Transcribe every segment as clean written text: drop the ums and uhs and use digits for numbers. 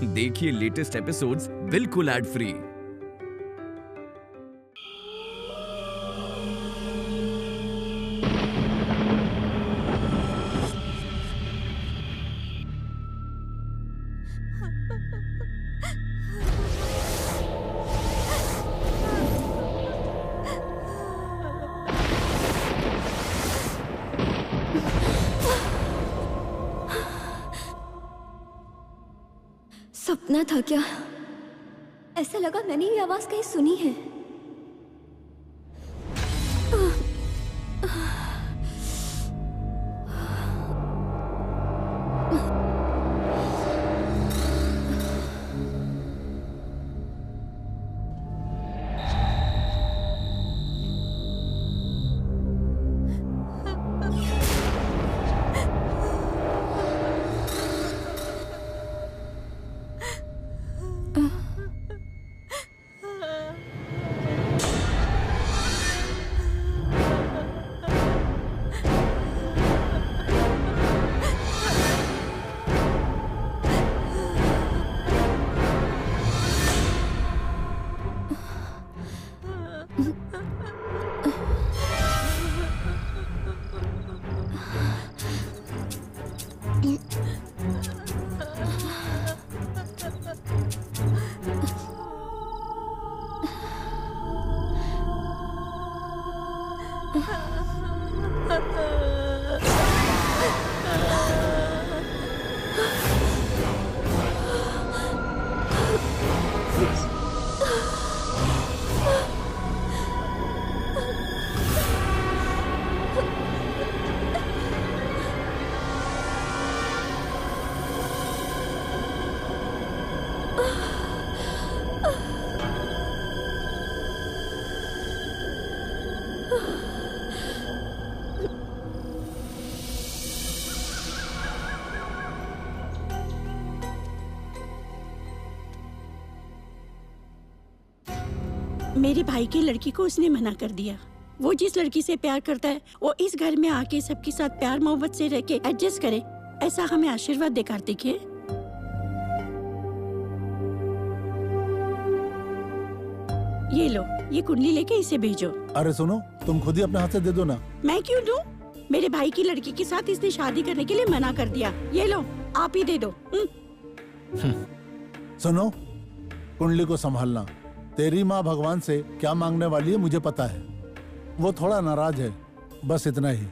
देखिए latest episodes बिल्कुल ad free. सपना था क्या? ऐसा लगा मैंने ये आवाज कहीं सुनी है। मेरे भाई की लड़की को उसने मना कर दिया। वो जिस लड़की से प्यार करता है वो इस घर में आके सबके साथ प्यार मोहब्बत से रह के एडजस्ट करे, ऐसा हमें आशीर्वाद दे कार्तिक है। ये लो, ये कुंडली लेके इसे भेजो। अरे सुनो, तुम खुद ही अपने हाथ से दे दो ना। मैं क्यों दूं? मेरे भाई की लड़की के साथ इसने शादी करने के लिए मना कर दिया। ये लो, आप ही दे दो। सुनो, कुंडली को संभालना। तेरी माँ भगवान से क्या मांगने वाली है मुझे पता है। वो थोड़ा नाराज है, बस इतना ही।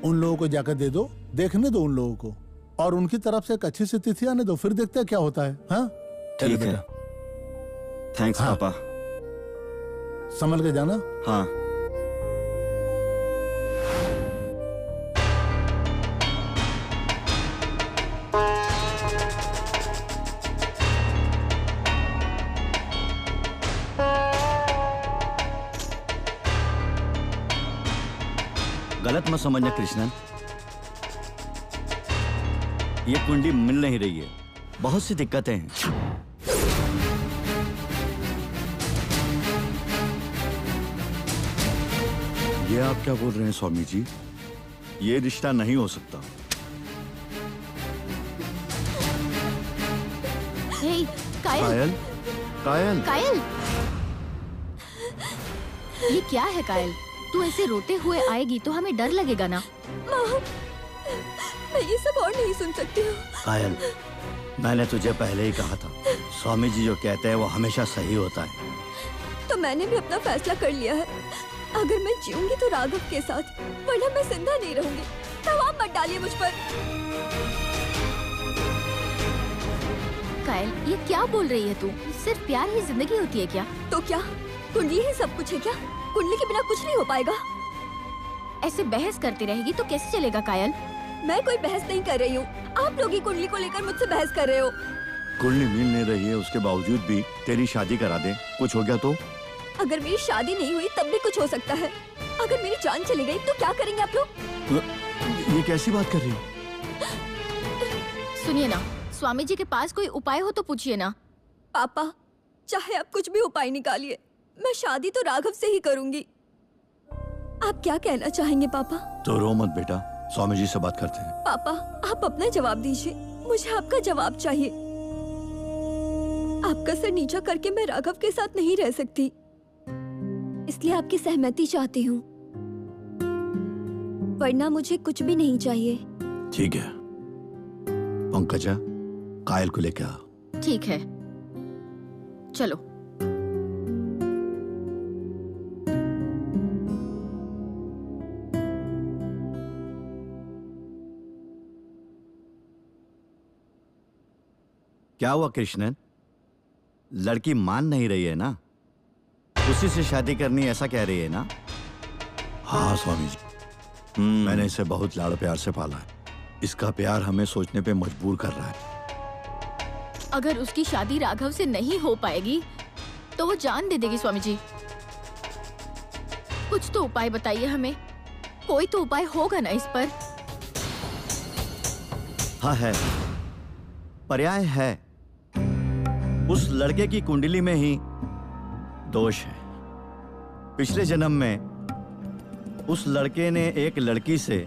उन लोगों को जाकर दे दो, देखने दो उन लोगों को, और उनकी तरफ से एक अच्छी सी तिथि आने दो, फिर देखते हैं क्या होता है। हाँ ठीक है। थैंक्स पापा। संभल के जाना। हाँ। गलत मत समझना कृष्णन, ये कुंडली मिल नहीं रही है, बहुत सी दिक्कतें हैं। ये आप क्या बोल रहे हैं स्वामी जी? ये रिश्ता नहीं हो सकता। हे, कायल। कायल, कायल, ये क्या है कायल? तू ऐसे रोते हुए आएगी तो हमें डर लगेगा ना। माँ, मैं ये सब और नहीं सुन सकती हूँ। कायल, मैंने तुझे पहले ही कहा था, स्वामी जी जो कहते हैं वो हमेशा सही होता है। तो मैंने भी अपना फैसला कर लिया है। अगर मैं जीऊंगी तो राघव के साथ, वरना मैं जिंदा नहीं रहूंगी। दबाव मत डालिए मुझ पर। कायल, ये क्या बोल रही है तू? सिर्फ प्यार ही जिंदगी होती है क्या? तो क्या कुंडली ही सब कुछ है क्या? कुंडली के बिना कुछ नहीं हो पाएगा। ऐसे बहस करती रहेगी तो कैसे चलेगा कायल? मैं कोई बहस नहीं कर रही हूँ, आप लोग ही कुंडली को लेकर मुझसे बहस कर रहे हो। कुंडली मिल नहीं रही है, उसके बावजूद भी तेरी शादी करा दे, कुछ हो गया तो? अगर मेरी शादी नहीं हुई तब भी कुछ हो सकता है। अगर मेरी जान चली गई तो क्या करेंगे आप लोग? ये कैसी बात कर रही हो? सुनिए ना, स्वामी जी के पास कोई उपाय हो तो पूछिए ना। पापा, चाहे आप कुछ भी उपाय निकालिए, मैं शादी तो राघव से ही करूंगी। आप क्या कहना चाहेंगे पापा? तो रो मत बेटा, स्वामी जी से बात करते हैं। पापा, आप अपना जवाब दीजिए, मुझे आपका जवाब चाहिए। आपका सर नीचा करके मैं राघव के साथ नहीं रह सकती, इसलिए आपकी सहमति चाहती हूँ, वरना मुझे कुछ भी नहीं चाहिए। ठीक है पंकजा, कायल को लेके आ। ठीक है, चलो। क्या हुआ कृष्णन, लड़की मान नहीं रही है ना? उसी से शादी करनी ऐसा कह रही है ना? हाँ स्वामी जी, मैंने इसे बहुत लाड़ प्यार से पाला है। इसका प्यार हमें सोचने पे मजबूर कर रहा है। अगर उसकी शादी राघव से नहीं हो पाएगी तो वो जान दे देगी। स्वामी जी, कुछ तो उपाय बताइए हमें, कोई तो उपाय होगा ना इस पर? हाँ है, पर्याय है। उस लड़के की कुंडली में ही दोष है। पिछले जन्म में उस लड़के ने एक लड़की से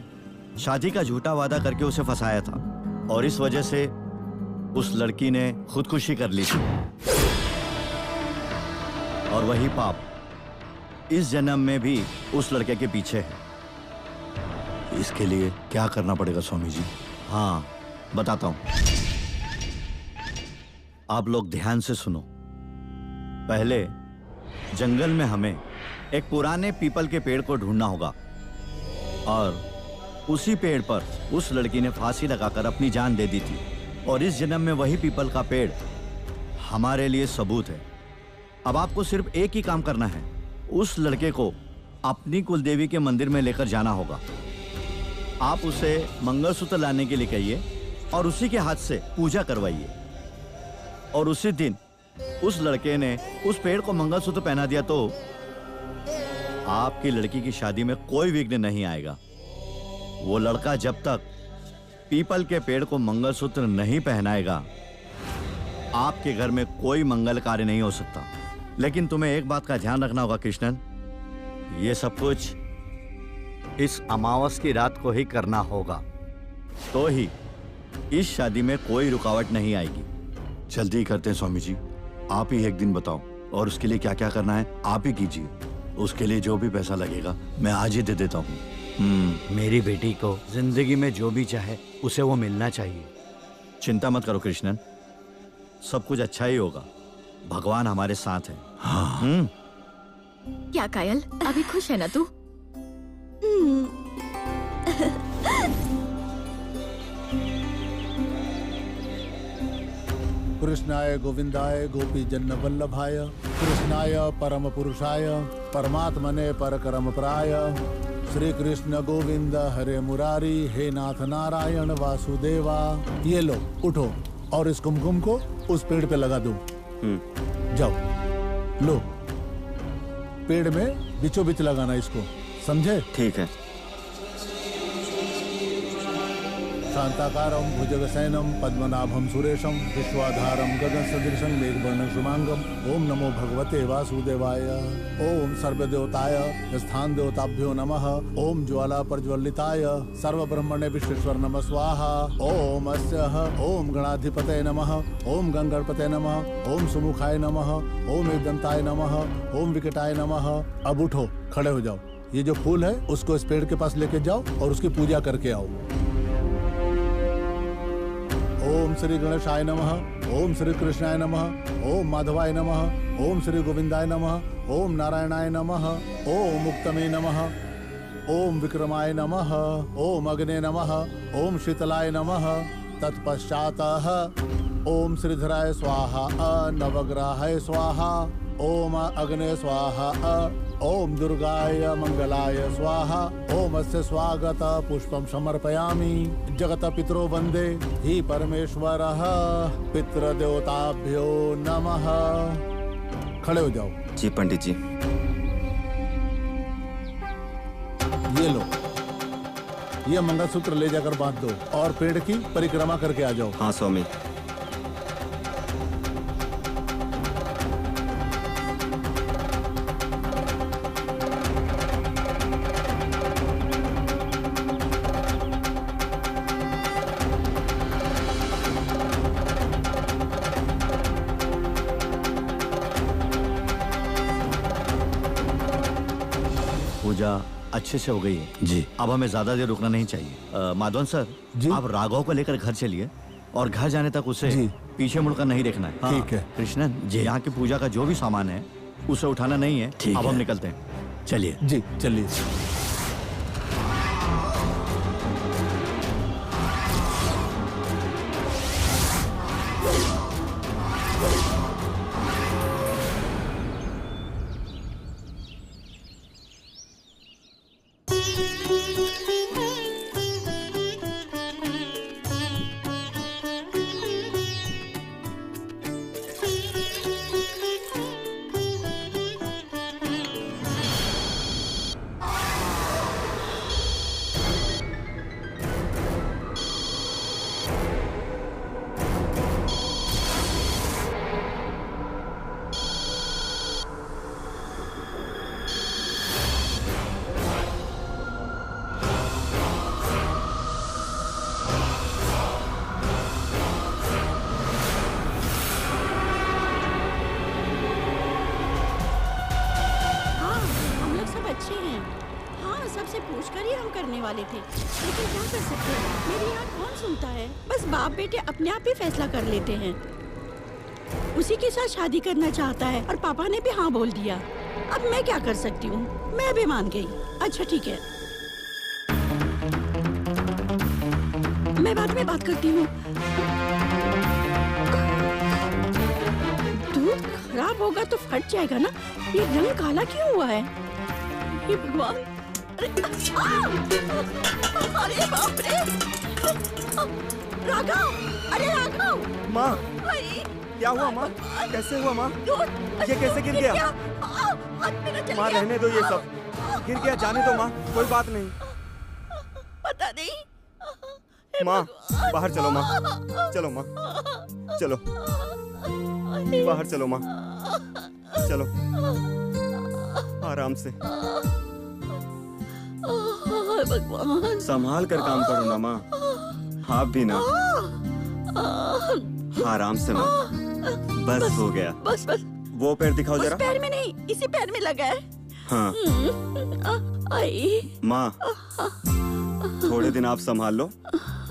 शादी का झूठा वादा करके उसे फंसाया था और इस वजह से उस लड़की ने खुदकुशी कर ली थी। और वही पाप इस जन्म में भी उस लड़के के पीछे है। इसके लिए क्या करना पड़ेगा स्वामी जी? हाँ बताता हूं, आप लोग ध्यान से सुनो। पहले जंगल में हमें एक पुराने पीपल के पेड़ को ढूंढना होगा और उसी पेड़ पर उस लड़की ने फांसी लगाकर अपनी जान दे दी थी और इस जन्म में वही पीपल का पेड़ हमारे लिए सबूत है। अब आपको सिर्फ एक ही काम करना है, उस लड़के को अपनी कुलदेवी के मंदिर में लेकर जाना होगा। आप उसे मंगलसूत्र लाने के लिए कहिए और उसी के हाथ से पूजा करवाइए और उसी दिन उस लड़के ने उस पेड़ को मंगलसूत्र पहना दिया तो आपकी लड़की की शादी में कोई विघ्न नहीं आएगा। वो लड़का जब तक पीपल के पेड़ को मंगलसूत्र नहीं पहनाएगा आपके घर में कोई मंगल कार्य नहीं हो सकता। लेकिन तुम्हें एक बात का ध्यान रखना होगा कृष्णन, ये सब कुछ इस अमावस की रात को ही करना होगा, तो ही इस शादी में कोई रुकावट नहीं आएगी। जल्दी करते हैं स्वामी जी, आप ही एक दिन बताओ और उसके लिए क्या क्या करना है आप ही कीजिए। उसके लिए जो भी पैसा लगेगा मैं आज ही दे देता हूँ। मेरी बेटी को जिंदगी में जो भी चाहे उसे वो मिलना चाहिए। चिंता मत करो कृष्णन, सब कुछ अच्छा ही होगा, भगवान हमारे साथ है। हाँ। क्या कायल, अभी खुश है ना तू? कृष्णाय गोविंदाय गोपी जन्न वल्लभाय कृष्णाय परम पुरुषाय परमात्मने परकरम प्राय श्री कृष्ण गोविंद हरे मुरारी हे नाथ नारायण वासुदेवा। ये लो उठो और इस कुमकुम को उस पेड़ पे लगा दो। जाओ लो, पेड़ में बीचों बीच लगाना इसको, समझे? ठीक है। शांताकारं भुजगशयनं पद्मनाभं सुरेशं विश्वाधारं गगनसदृशं मेघवर्णं शुभांगं। ओम नमो भगवते वासुदेवाय। ओम सर्वदेवताय स्थान देवताभ्यो नमः। ओम ज्वाला प्रज्वलिताय सर्वब्रह्मणे विश्वेश्वर नमः स्वाहा। ओम अस्यः ओम गणाधिपतये नमः। ओम गंगणपतये नमः। ओम सुमुखाय नमः। ओम एकदंताय नमः। ओम विकटाय नमः। अब उठो, खड़े हो जाओ। ये जो फूल है उसको इस पेड़ के पास लेके जाओ और उसकी पूजा करके आओ। ओम श्री गणेशाय नमः। ओम श्री कृष्णाय नमः। ओम माधवाय नमः। ओम श्री गोविंदाय नमः। ओम नारायणाय नमः। ओम मुक्तमे नमः। ओम विक्रमाय नमः। ओम अग्ने नमः। ओम शीतलाय नमः। तत्पश्चात् ओम श्रीधराय स्वाहा। नवग्रहाय स्वाहा। ओम अग्ने स्वाहा। ओम दुर्गाय मंगलाय स्वाहा। ओम अस्य स्वागत पुष्पम समर्पयामि। जगत पितरो वंदे ही परमेश्वरः। पितृदेवताभ्यो नमः। खड़े हो जाओ। जी पंडित जी। ये लो, ये मंगलसूत्र ले जाकर बांध दो और पेड़ की परिक्रमा करके आ जाओ। हाँ स्वामी। पूजा अच्छे से हो गई है जी। अब हमें ज्यादा देर रुकना नहीं चाहिए। माधवन सर जी। आप राघव को लेकर घर चलिए और घर जाने तक उसे जी। पीछे मुड़कर नहीं देखना है। ठीक है। कृष्णन जी, यहाँ की पूजा का जो भी सामान है उसे उठाना नहीं है। ठीक अब है। हम निकलते हैं, चलिए। जी चलिए। अच्छे हैं। हाँ, सबसे पूछकर ही हम करने वाले थे, लेकिन क्या कर सकते हैं, मेरी यहाँ कौन सुनता है। बस बाप बेटे अपने आप ही फैसला कर लेते हैं। उसी के साथ शादी करना चाहता है और पापा ने भी हाँ बोल दिया। अब मैं क्या कर सकती हूँ, मैं भी मान गई। अच्छा ठीक है, मैं बाद में बात करती हूँ। दूध खराब होगा तो फट जाएगा ना। ये रंग काला क्यों हुआ है? हे भगवान, अरे अरे बाप रे, राघव, अरे राघव। माँ, भाई क्या हुआ माँ? कैसे हुआ माँ? दूध ये कैसे गिर गया? मेरा चल माँ गया। रहने दो ये सब, गिर गया जाने दो माँ, कोई बात नहीं। पता नहीं। माँ बाहर चलो माँ, चलो माँ, चलो बाहर चलो माँ, चलो आराम से। भगवान, संभाल कर काम करो ना माँ, आप भी ना। आराम से माँ, बस हो गया। बस बस, वो पैर दिखाओ उस जरा। पैर में नहीं, इसी पैर में लगा है। हाँ आई माँ, थोड़े दिन आप संभाल लो,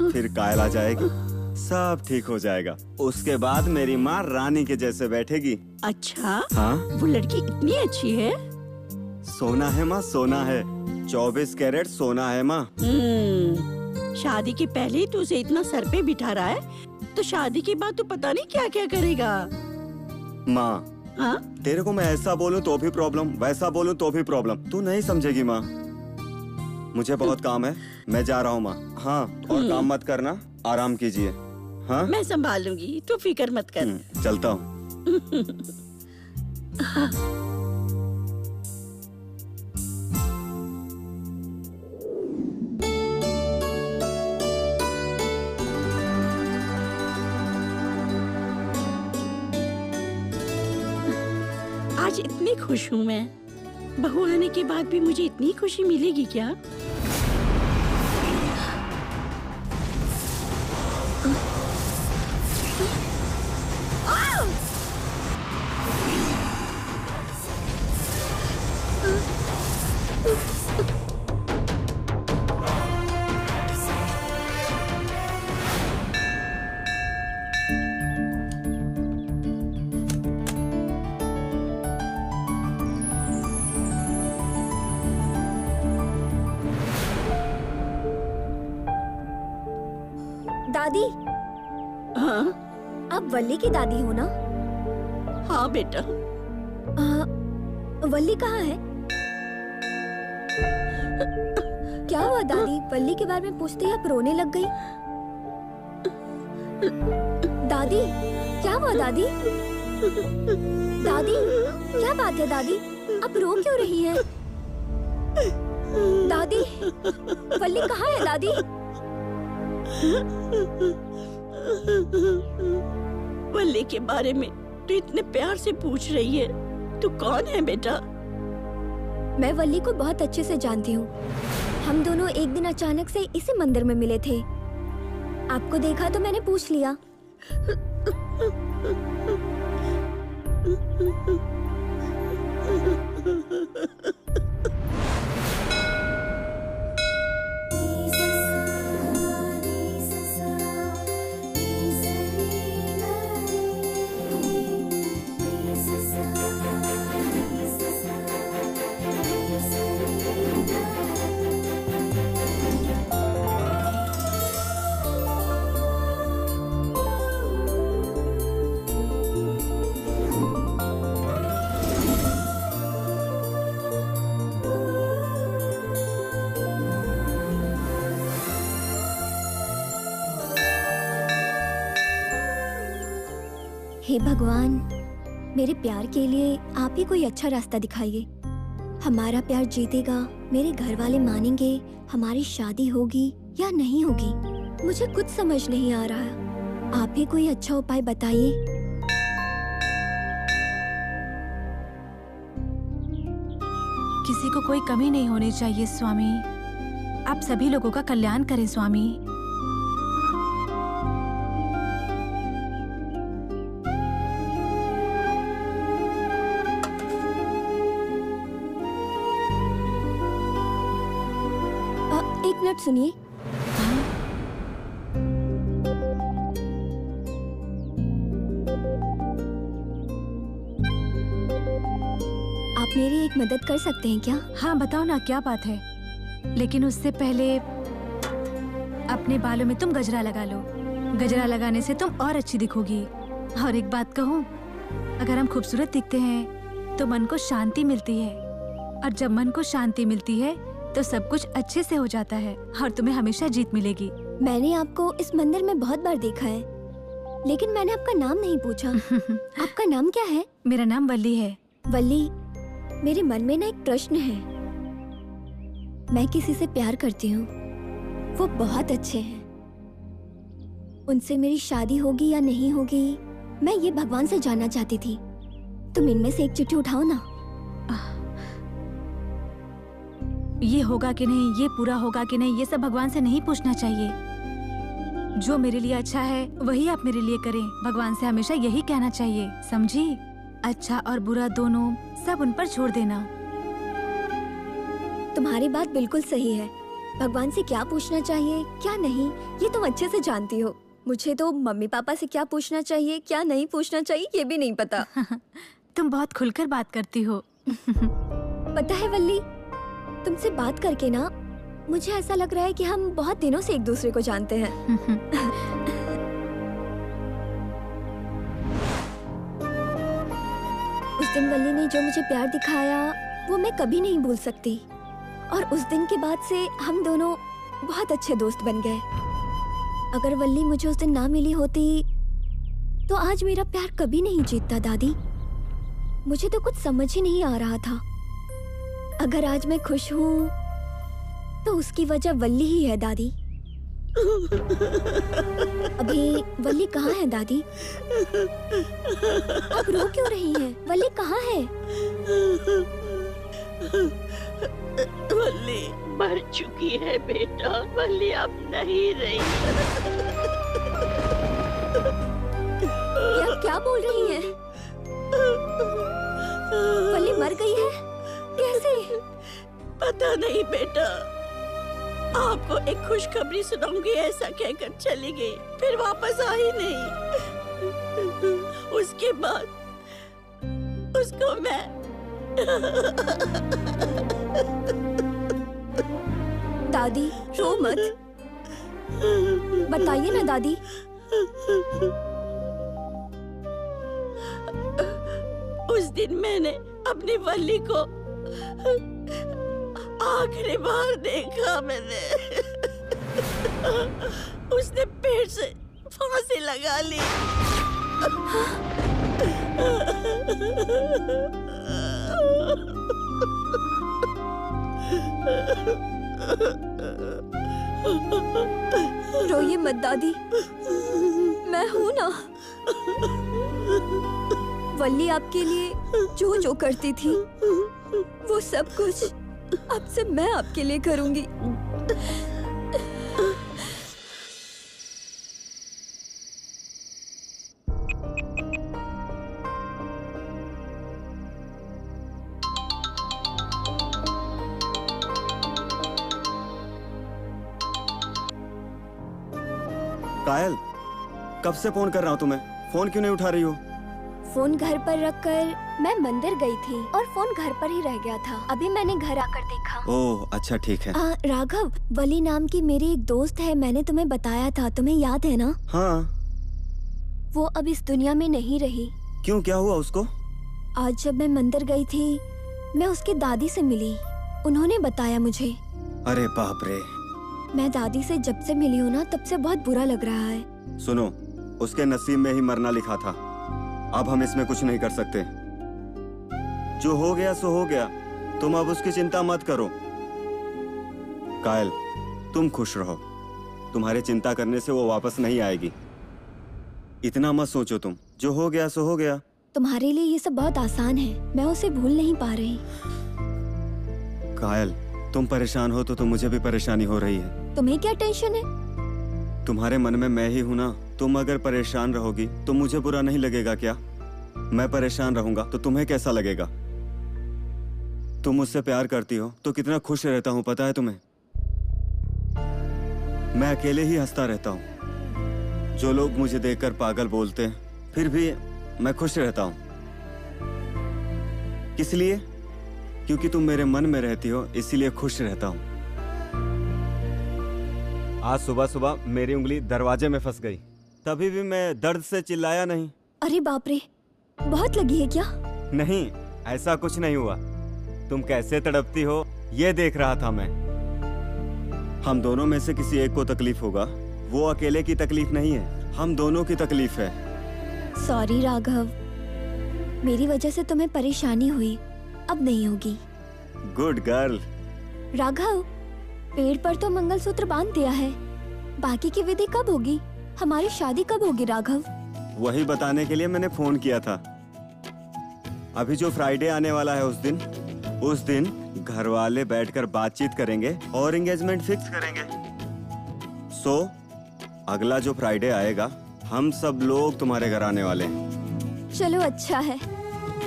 फिर कायल आ जाएगी, सब ठीक हो जाएगा। उसके बाद मेरी माँ रानी के जैसे बैठेगी। अच्छा, हाँ, वो लड़की इतनी अच्छी है। सोना है माँ, सोना है, 24 कैरेट सोना है माँ। शादी के पहले ही तू उसे इतना सर पे बिठा रहा है, तो शादी के बाद तू पता नहीं क्या क्या करेगा। माँ, हाँ? तेरे को मैं ऐसा बोलूं तो भी प्रॉब्लम, वैसा बोलूं तो भी प्रॉब्लम, तू नहीं समझेगी माँ। मुझे बहुत काम है, मैं जा रहा हूँ माँ। हाँ, और काम मत करना, आराम कीजिए। हाँ, मैं संभाल लूंगी, तू फिक्र मत कर। चलता हूँ। आज इतनी खुश हूँ मैं, बहू आने के बाद भी मुझे इतनी खुशी मिलेगी क्या? दादी, हाँ आप वल्ली की दादी हो ना? हाँ बेटा। वल्ली कहाँ है? क्या हुआ दादी, वल्ली के बारे में पूछते ही आप रोने लग गई? दादी, क्या हुआ दादी? दादी, क्या बात है दादी, आप रो क्यों रही हैं? दादी, वल्ली कहाँ है दादी? वल्ली के बारे में तू इतने प्यार से पूछ रही है, तू कौन है बेटा? मैं वल्ली को बहुत अच्छे से जानती हूँ। हम दोनों एक दिन अचानक से इसी मंदिर में मिले थे। आपको देखा तो मैंने पूछ लिया। हे भगवान, मेरे प्यार के लिए आप ही कोई अच्छा रास्ता दिखाइए। हमारा प्यार जीतेगा, मेरे घर वाले मानेंगे, हमारी शादी होगी या नहीं होगी, मुझे कुछ समझ नहीं आ रहा। आप ही कोई अच्छा उपाय बताइए। किसी को कोई कमी नहीं होनी चाहिए स्वामी। आप सभी लोगों का कल्याण करें स्वामी। एक मिनट सुनिए। आप मेरी एक मदद कर सकते हैं क्या? हाँ बताओ ना, क्या बात है? लेकिन उससे पहले अपने बालों में तुम गजरा लगा लो। गजरा लगाने से तुम और अच्छी दिखोगी। और एक बात कहूँ, अगर हम खूबसूरत दिखते हैं तो मन को शांति मिलती है, और जब मन को शांति मिलती है तो सब कुछ अच्छे से हो जाता है और तुम्हें हमेशा जीत मिलेगी। मैंने आपको इस मंदिर में बहुत बार देखा है, लेकिन मैंने आपका नाम नहीं पूछा। आपका नाम क्या है? मेरा नाम वल्ली है। वल्ली, मेरे मन में ना एक प्रश्न है। मैं किसी से प्यार करती हूँ, वो बहुत अच्छे हैं, उनसे मेरी शादी होगी या नहीं होगी, मैं ये भगवान से जानना चाहती थी। तुम इनमें से एक चिट्ठी उठाओ ना। ये होगा कि नहीं, ये पूरा होगा कि नहीं, ये सब भगवान से नहीं पूछना चाहिए। जो मेरे लिए अच्छा है वही आप मेरे लिए करें। भगवान से हमेशा यही कहना चाहिए, समझी? अच्छा और बुरा दोनों सब उन पर छोड़ देना। तुम्हारी बात बिल्कुल सही है। भगवान से क्या पूछना चाहिए क्या नहीं, ये तुम अच्छे से जानती हो। मुझे तो मम्मी पापा से क्या पूछना चाहिए क्या नहीं पूछना चाहिए ये भी नहीं पता। तुम बहुत खुलकर बात करती हो। पता है वल्ली, तुमसे बात करके ना मुझे ऐसा लग रहा है कि हम बहुत दिनों से एक दूसरे को जानते हैं। उस दिन वल्ली ने जो मुझे प्यार दिखाया वो मैं कभी नहीं भूल सकती, और उस दिन के बाद से हम दोनों बहुत अच्छे दोस्त बन गए। अगर वल्ली मुझे उस दिन ना मिली होती तो आज मेरा प्यार कभी नहीं जीतता दादी। मुझे तो कुछ समझ ही नहीं आ रहा था। अगर आज मैं खुश हूँ तो उसकी वजह वल्ली ही है दादी। अभी वल्ली कहाँ है दादी? आप रो क्यों रही हैं? वल्ली कहाँ है? वल्ली मर चुकी है बेटा। वल्ली अब नहीं रही। ये आप क्या बोल रही हैं? वल्ली मर गई है? कैसे? पता नहीं बेटा। आपको एक खुशखबरी सुनाऊंगी ऐसा कहकर चली गई, फिर वापस आई नहीं। उसके बाद उसको मैं दादी रो मत, बताइए ना दादी। उस दिन मैंने अपनी वल्ली को आखिरी बार देखा मैंने। उसने पेड़ से फांसी लगा ली। रोइए मत दादी, मैं हूं ना। वल्ली आपके लिए जो जो करती थी वो सब कुछ अब से मैं आपके लिए करूंगी। कायल, कब से फोन कर रहा हूँ तुम्हें, फोन क्यों नहीं उठा रही हो? फोन घर पर रखकर मैं मंदिर गई थी और फोन घर पर ही रह गया था। अभी मैंने घर आकर देखा। ओह अच्छा ठीक है। राघव, वली नाम की मेरी एक दोस्त है, मैंने तुम्हें बताया था, तुम्हें याद है ना? हाँ। वो अब इस दुनिया में नहीं रही। क्यों, क्या हुआ उसको? आज जब मैं मंदिर गई थी मैं उसकी दादी से मिली, उन्होंने बताया मुझे। अरे बाप रे। मैं दादी से जब से मिली हूँ ना तब से बहुत बुरा लग रहा है। सुनो, उसके नसीब में ही मरना लिखा था। अब हम इसमें कुछ नहीं कर सकते। जो हो गया सो हो गया, तुम अब उसकी चिंता मत करो। कायल, तुम खुश रहो, तुम्हारी चिंता करने से वो वापस नहीं आएगी। इतना मत सोचो तुम, जो हो गया सो हो गया। तुम्हारे लिए ये सब बहुत आसान है, मैं उसे भूल नहीं पा रही। कायल, तुम परेशान हो तो मुझे भी परेशानी हो रही है। तुम्हें क्या टेंशन है? तुम्हारे मन में मैं ही हूं ना। तुम अगर परेशान रहोगी तो मुझे बुरा नहीं लगेगा क्या? मैं परेशान रहूंगा तो तुम्हें कैसा लगेगा? तुम मुझसे प्यार करती हो तो कितना खुश रहता हूं पता है तुम्हें? मैं अकेले ही हंसता रहता हूं। जो लोग मुझे देखकर पागल बोलते हैं, फिर भी मैं खुश रहता हूं। किस लिए? क्योंकि तुम मेरे मन में रहती हो, इसीलिए खुश रहता हूं। आज सुबह सुबह मेरी उंगली दरवाजे में फंस गई, तभी भी मैं दर्द से चिल्लाया नहीं। अरे बाप रे, बहुत लगी है क्या? नहीं, ऐसा कुछ नहीं हुआ। तुम कैसे तड़पती हो ये देख रहा था मैं। हम दोनों में से किसी एक को तकलीफ होगा, वो अकेले की तकलीफ नहीं है, हम दोनों की तकलीफ है। सॉरी राघव, मेरी वजह से तुम्हें परेशानी हुई, अब नहीं होगी। Good girl. राघव, पेड़ पर तो मंगलसूत्र बांध दिया है, बाकी की विधि कब होगी? हमारी शादी कब होगी राघव? वही बताने के लिए मैंने फोन किया था। अभी जो फ्राइडे आने वाला है उस दिन घर वाले बैठकर बातचीत करेंगे और एंगेजमेंट फिक्स करेंगे। सो अगला जो फ्राइडे आएगा, हम सब लोग तुम्हारे घर आने वाले हैं। चलो अच्छा है,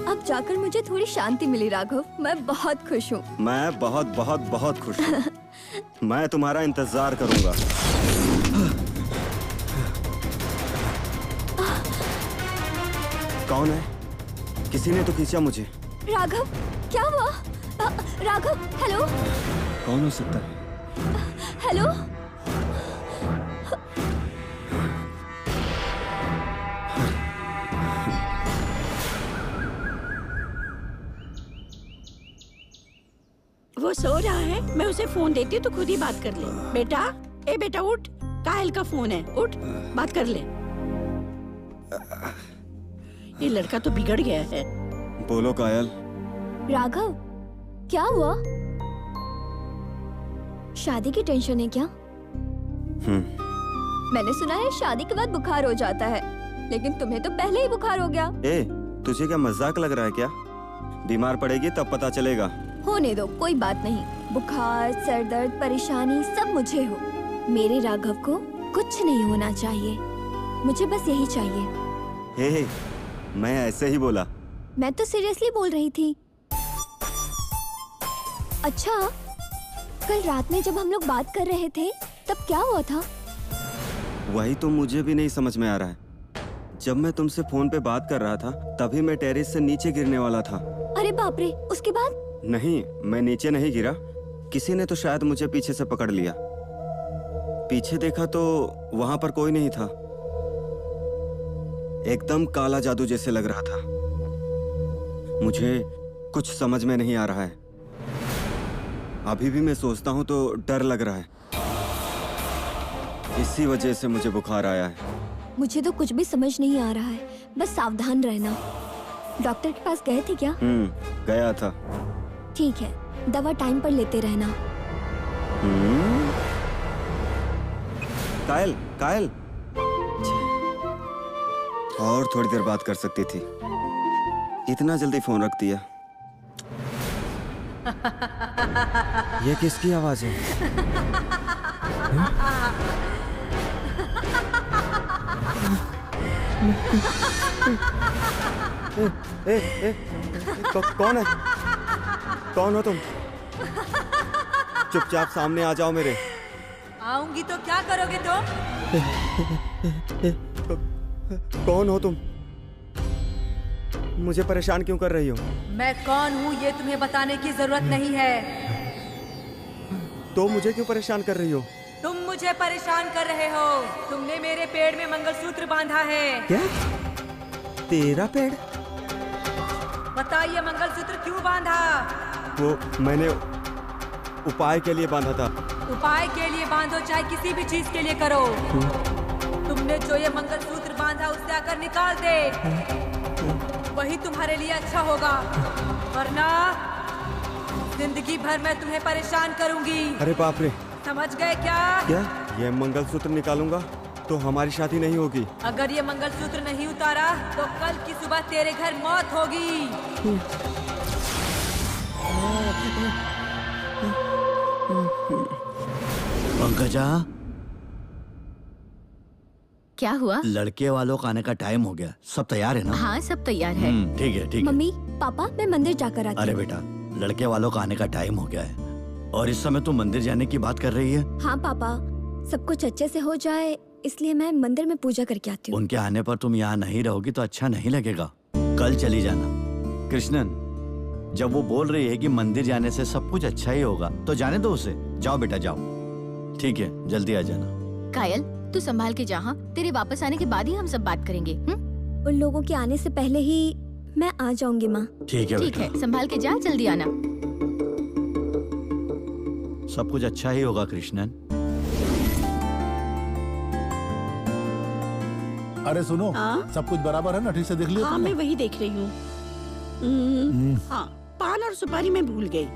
अब जाकर मुझे थोड़ी शांति मिली राघव। मैं बहुत खुश हूँ। मैं बहुत बहुत बहुत खुश हूँ। मैं तुम्हारा इंतजार करूंगा। कौन है? किसी ने तो खींचा मुझे। राघव, क्या हुआ? राघव, हेलो। कौन हो सकता है? हेलो। वो सो रहा है, मैं उसे फोन देती हूँ तो खुद ही बात कर ले। बेटा, ए बेटा उठ, कायल का फोन है, उठ बात कर ले। ये लड़का तो बिगड़ गया है। बोलो कायल। राघव, क्या हुआ? शादी की टेंशन है क्या? मैंने सुना है शादी के बाद बुखार हो जाता है, लेकिन तुम्हें तो पहले ही बुखार हो गया। ए, तुझे क्या मजाक लग रहा है क्या? बीमार पड़ेगी तब पता चलेगा। होने दो, कोई बात नहीं। बुखार, सर दर्द, परेशानी सब मुझे हो, मेरे राघव को कुछ नहीं होना चाहिए। मुझे बस यही चाहिए। हे, मैं ऐसे ही बोला। मैं तो सीरियसली बोल रही थी। अच्छा, कल रात में जब हम लोग बात कर रहे थे तब क्या हुआ था? वही तो मुझे भी नहीं समझ में आ रहा है। जब मैं तुमसे फोन पे बात कर रहा था तभी मैं टेरेस से नीचे गिरने वाला था। अरे बाप रे, उसके बाद? नहीं, मैं नीचे नहीं गिरा, किसी ने तो शायद मुझे पीछे से पकड़ लिया। पीछे देखा तो वहां पर कोई नहीं था। एकदम काला जादू जैसे लग रहा था। मुझे कुछ समझ में नहीं आ रहा है। अभी भी मैं सोचता हूँ तो डर लग रहा है। इसी वजह से मुझे बुखार आया है। मुझे तो कुछ भी समझ नहीं आ रहा है, बस सावधान रहना। डॉक्टर के पास गए थे क्या? गया था। ठीक है, दवा टाइम पर लेते रहना। कायल, कायल, और थोड़ी देर बात कर सकती थी, इतना जल्दी फोन रख दिया। ये किसकी आवाज है? कौन है? कौन हो तुम? चुपचाप सामने आ जाओ मेरे। आऊंगी तो क्या करोगे तुम? कौन हो तुम? मुझे परेशान क्यों कर रही हो? मैं कौन हूँ ये तुम्हें बताने की जरूरत नहीं है। तो मुझे क्यों परेशान कर रही हो? तुम मुझे परेशान कर रहे हो। तुमने मेरे पेड़ में मंगलसूत्र बांधा है। क्या? तेरा पेड़? बताइए मंगलसूत्र क्यों बांधा? वो मैंने उपाय के लिए बांधा था। उपाय के लिए बांधो चाहे किसी भी चीज के लिए करो। तुमने जो ये मंगलसूत्र बांधा उससे आकर निकाल दे। वही तुम्हारे लिए अच्छा होगा, वरना जिंदगी भर मैं तुम्हें परेशान करूंगी। अरे बाप रे, समझ गए क्या? क्या ये मंगलसूत्र निकालूंगा तो हमारी शादी नहीं होगी? अगर ये मंगलसूत्र नहीं उतारा तो कल की सुबह तेरे घर मौत होगी। पंकजा, क्या हुआ? लड़के वालों का आने का टाइम हो गया, सब तैयार है ना? हाँ, सब तैयार है। ठीक है, ठीक है। मम्मी पापा, मैं मंदिर जाकर आती हूँ। अरे बेटा, लड़के वालों का आने का टाइम हो गया है और इस समय तू मंदिर जाने की बात कर रही है? हाँ पापा, सब कुछ अच्छे से हो जाए इसलिए मैं मंदिर में पूजा करके आती हूँ। उनके आने पर तुम यहाँ नहीं रहोगी तो अच्छा नहीं लगेगा, कल चली जाना। कृष्णन, जब वो बोल रही है कि मंदिर जाने से सब कुछ अच्छा ही होगा तो जाने दो उसे। जाओ बेटा जाओ, ठीक है, जल्दी आ जाना। कायल, तू संभाल के जा, हाँ? तेरे वापस आने के बाद ही हम सब बात करेंगे। उन लोगों के आने से पहले ही मैं आ जाऊंगी माँ। ठीक है, ठीक है, संभाल के जा, जल्दी आना। सब कुछ अच्छा ही होगा कृष्णन। अरे सुनो, हाँ? सब कुछ बराबर है ना? ठीक से देख लियो? हाँ, मैं वही देख रही हूँ। हाँ, पान और सुपारी मैं भूल गई।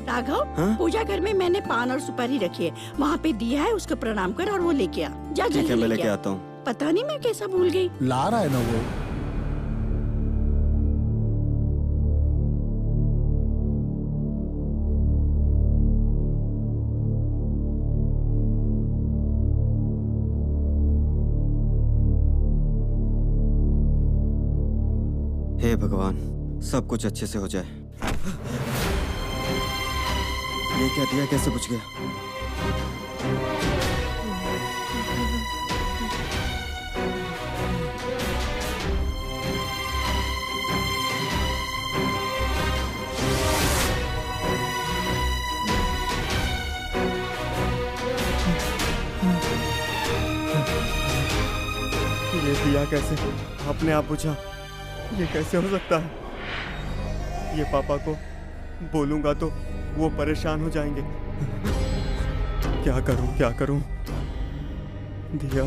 राघव, हाँ? पूजा घर में मैंने पान और सुपारी रखी है, वहाँ पे दिया है, उसको प्रणाम कर और वो लेके आ। जा ठीक है, जल्दी मैं लेके लेके आ। आता हूँ। पता नहीं मैं कैसा भूल गई। ला रहा है ना वो। हे भगवान, सब कुछ अच्छे से हो जाए। ये क्या दिया कैसे बुझ गया? ये दिया कैसे अपने आप बुझा? ये कैसे हो सकता है? ये पापा को बोलूंगा तो वो परेशान हो जाएंगे। क्या करूं, क्या करूं? दिया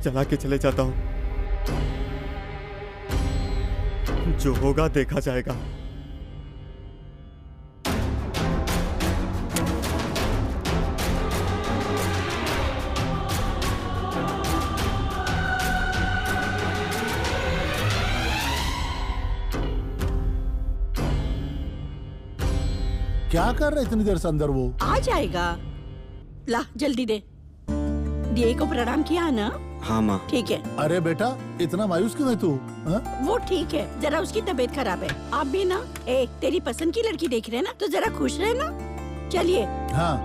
जला के चले जाता हूं, जो होगा देखा जाएगा। क्या कर रहे इतनी देर से अंदर वो? आ जाएगा, ला जल्दी दे। दिए को प्रणाम किया ना? हाँ माँ। ठीक है। अरे बेटा, इतना मायूस क्यों है तू? हाँ? वो ठीक है, जरा उसकी तबीयत खराब है। आप भी ना, तेरी पसंद की लड़की देख रहे हैं ना, तो जरा खुश रहे ना। चलिए। हाँ।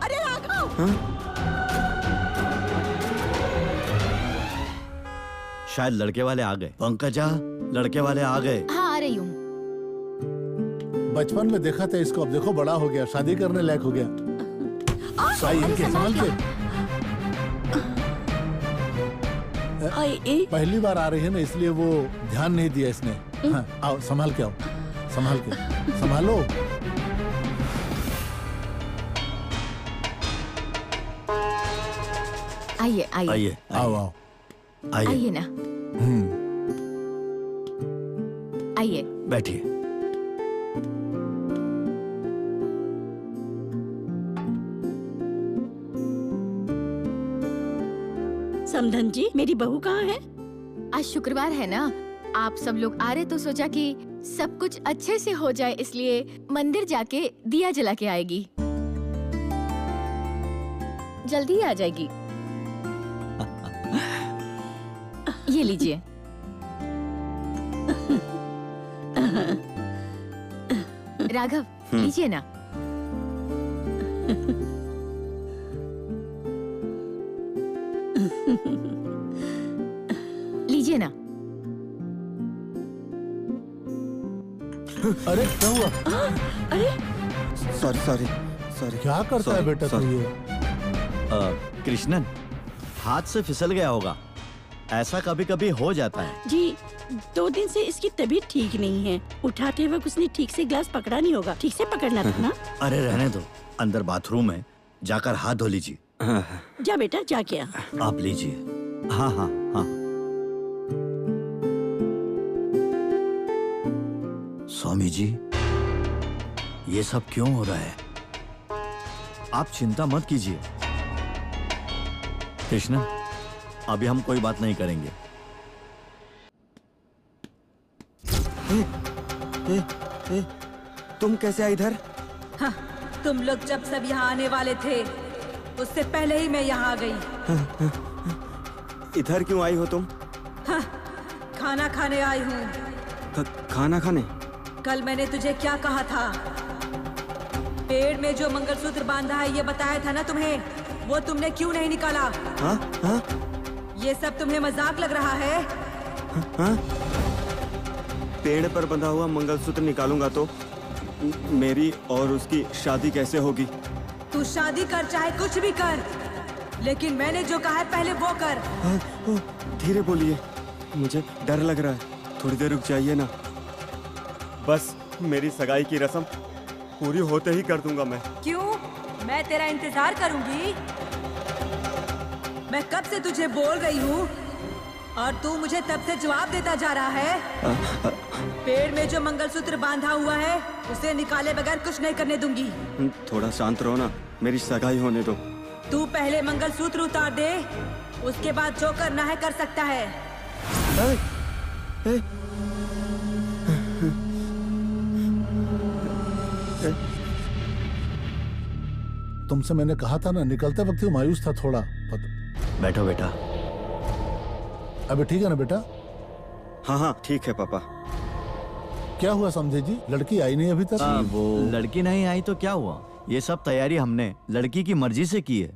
अरे राघव! हाँ? शायद लड़के वाले आ गए। पंकजा, लड़के वाले आ गए। हाँ, आ रही हूँ। बचपन में देखा था इसको, अब देखो बड़ा हो गया, शादी करने लायक हो गया। सही इनके संभाल के। पहली बार आ रही है ना, इसलिए वो ध्यान नहीं दिया इसने। हाँ, आओ संभाल के आओ, संभाल के संभालो। आइए आइए आइए, आओ आओ। आइए ना, आइए। बैठिए। समधन जी, मेरी बहू कहाँ है? आज शुक्रवार है ना, आप सब लोग आ रहे तो सोचा कि सब कुछ अच्छे से हो जाए, इसलिए मंदिर जाके दिया जला के आएगी। जल्दी आ जाएगी। ये लीजिए। राघव, लीजिए ना। लीजिए ना। अरे क्या हुआ? अरे सॉरी सॉरी सॉरी। क्या करता है बेटा तू ये? कृष्णन, हाथ से फिसल गया होगा, ऐसा कभी कभी हो जाता है। जी, 2 दिन से इसकी तबीयत ठीक नहीं है। उठाते वक्त उसने ठीक से ग्लास पकड़ा नहीं होगा। ठीक से पकड़ना था ना। अरे रहने दो, अंदर बाथरूम है, जाकर हाथ धो लीजिए। जा बेटा, जा क्या। आप लीजिए। हाँ हाँ हाँ। स्वामी जी, ये सब क्यों हो रहा है? आप चिंता मत कीजिए। कृष्ण, अभी हम कोई बात नहीं करेंगे। तुम कैसे आए इधर? हाँ, तुम लोग जब सब यहाँ आने वाले थे उससे पहले ही मैं यहाँ आ गई। इधर क्यों आई हो तुम? हाँ, खाना खाने आई हूँ। खाना खाने? कल मैंने तुझे क्या कहा था? पेड़ में जो मंगलसूत्र बांधा है ये बताया था ना तुम्हें, वो तुमने क्यों नहीं निकाला? हाँ हाँ? ये सब तुम्हें मजाक लग रहा है? हाँ? पेड़ पर बंधा हुआ मंगलसूत्र निकालूंगा तो मेरी और उसकी शादी कैसे होगी? तू शादी कर चाहे कुछ भी कर, लेकिन मैंने जो कहा है पहले वो कर। धीरे बोलिए, मुझे डर लग रहा है। थोड़ी देर रुक जाइए ना। बस मेरी सगाई की रस्म पूरी होते ही कर दूंगा मैं। क्यों? मैं तेरा इंतजार करूंगी? मैं कब से तुझे बोल रही हूँ और तू मुझे तब से जवाब देता जा रहा है। पेड़ में जो मंगलसूत्र बांधा हुआ है उसे निकाले बगैर कुछ नहीं करने दूंगी। थोड़ा शांत रहो ना, मेरी सगाई होने दो। तू पहले मंगलसूत्र उतार दे, उसके बाद जो करना है कर सकता है। तुमसे मैंने कहा था ना, निकलते वक्त मायूस था थोड़ा। बैठो बेटा। अबे ठीक है ना बेटा? हाँ हाँ ठीक है पापा। क्या हुआ समझे जी, लड़की आई नहीं अभी तक? वो लड़की नहीं आई तो क्या हुआ? ये सब तैयारी हमने लड़की की मर्जी से की है।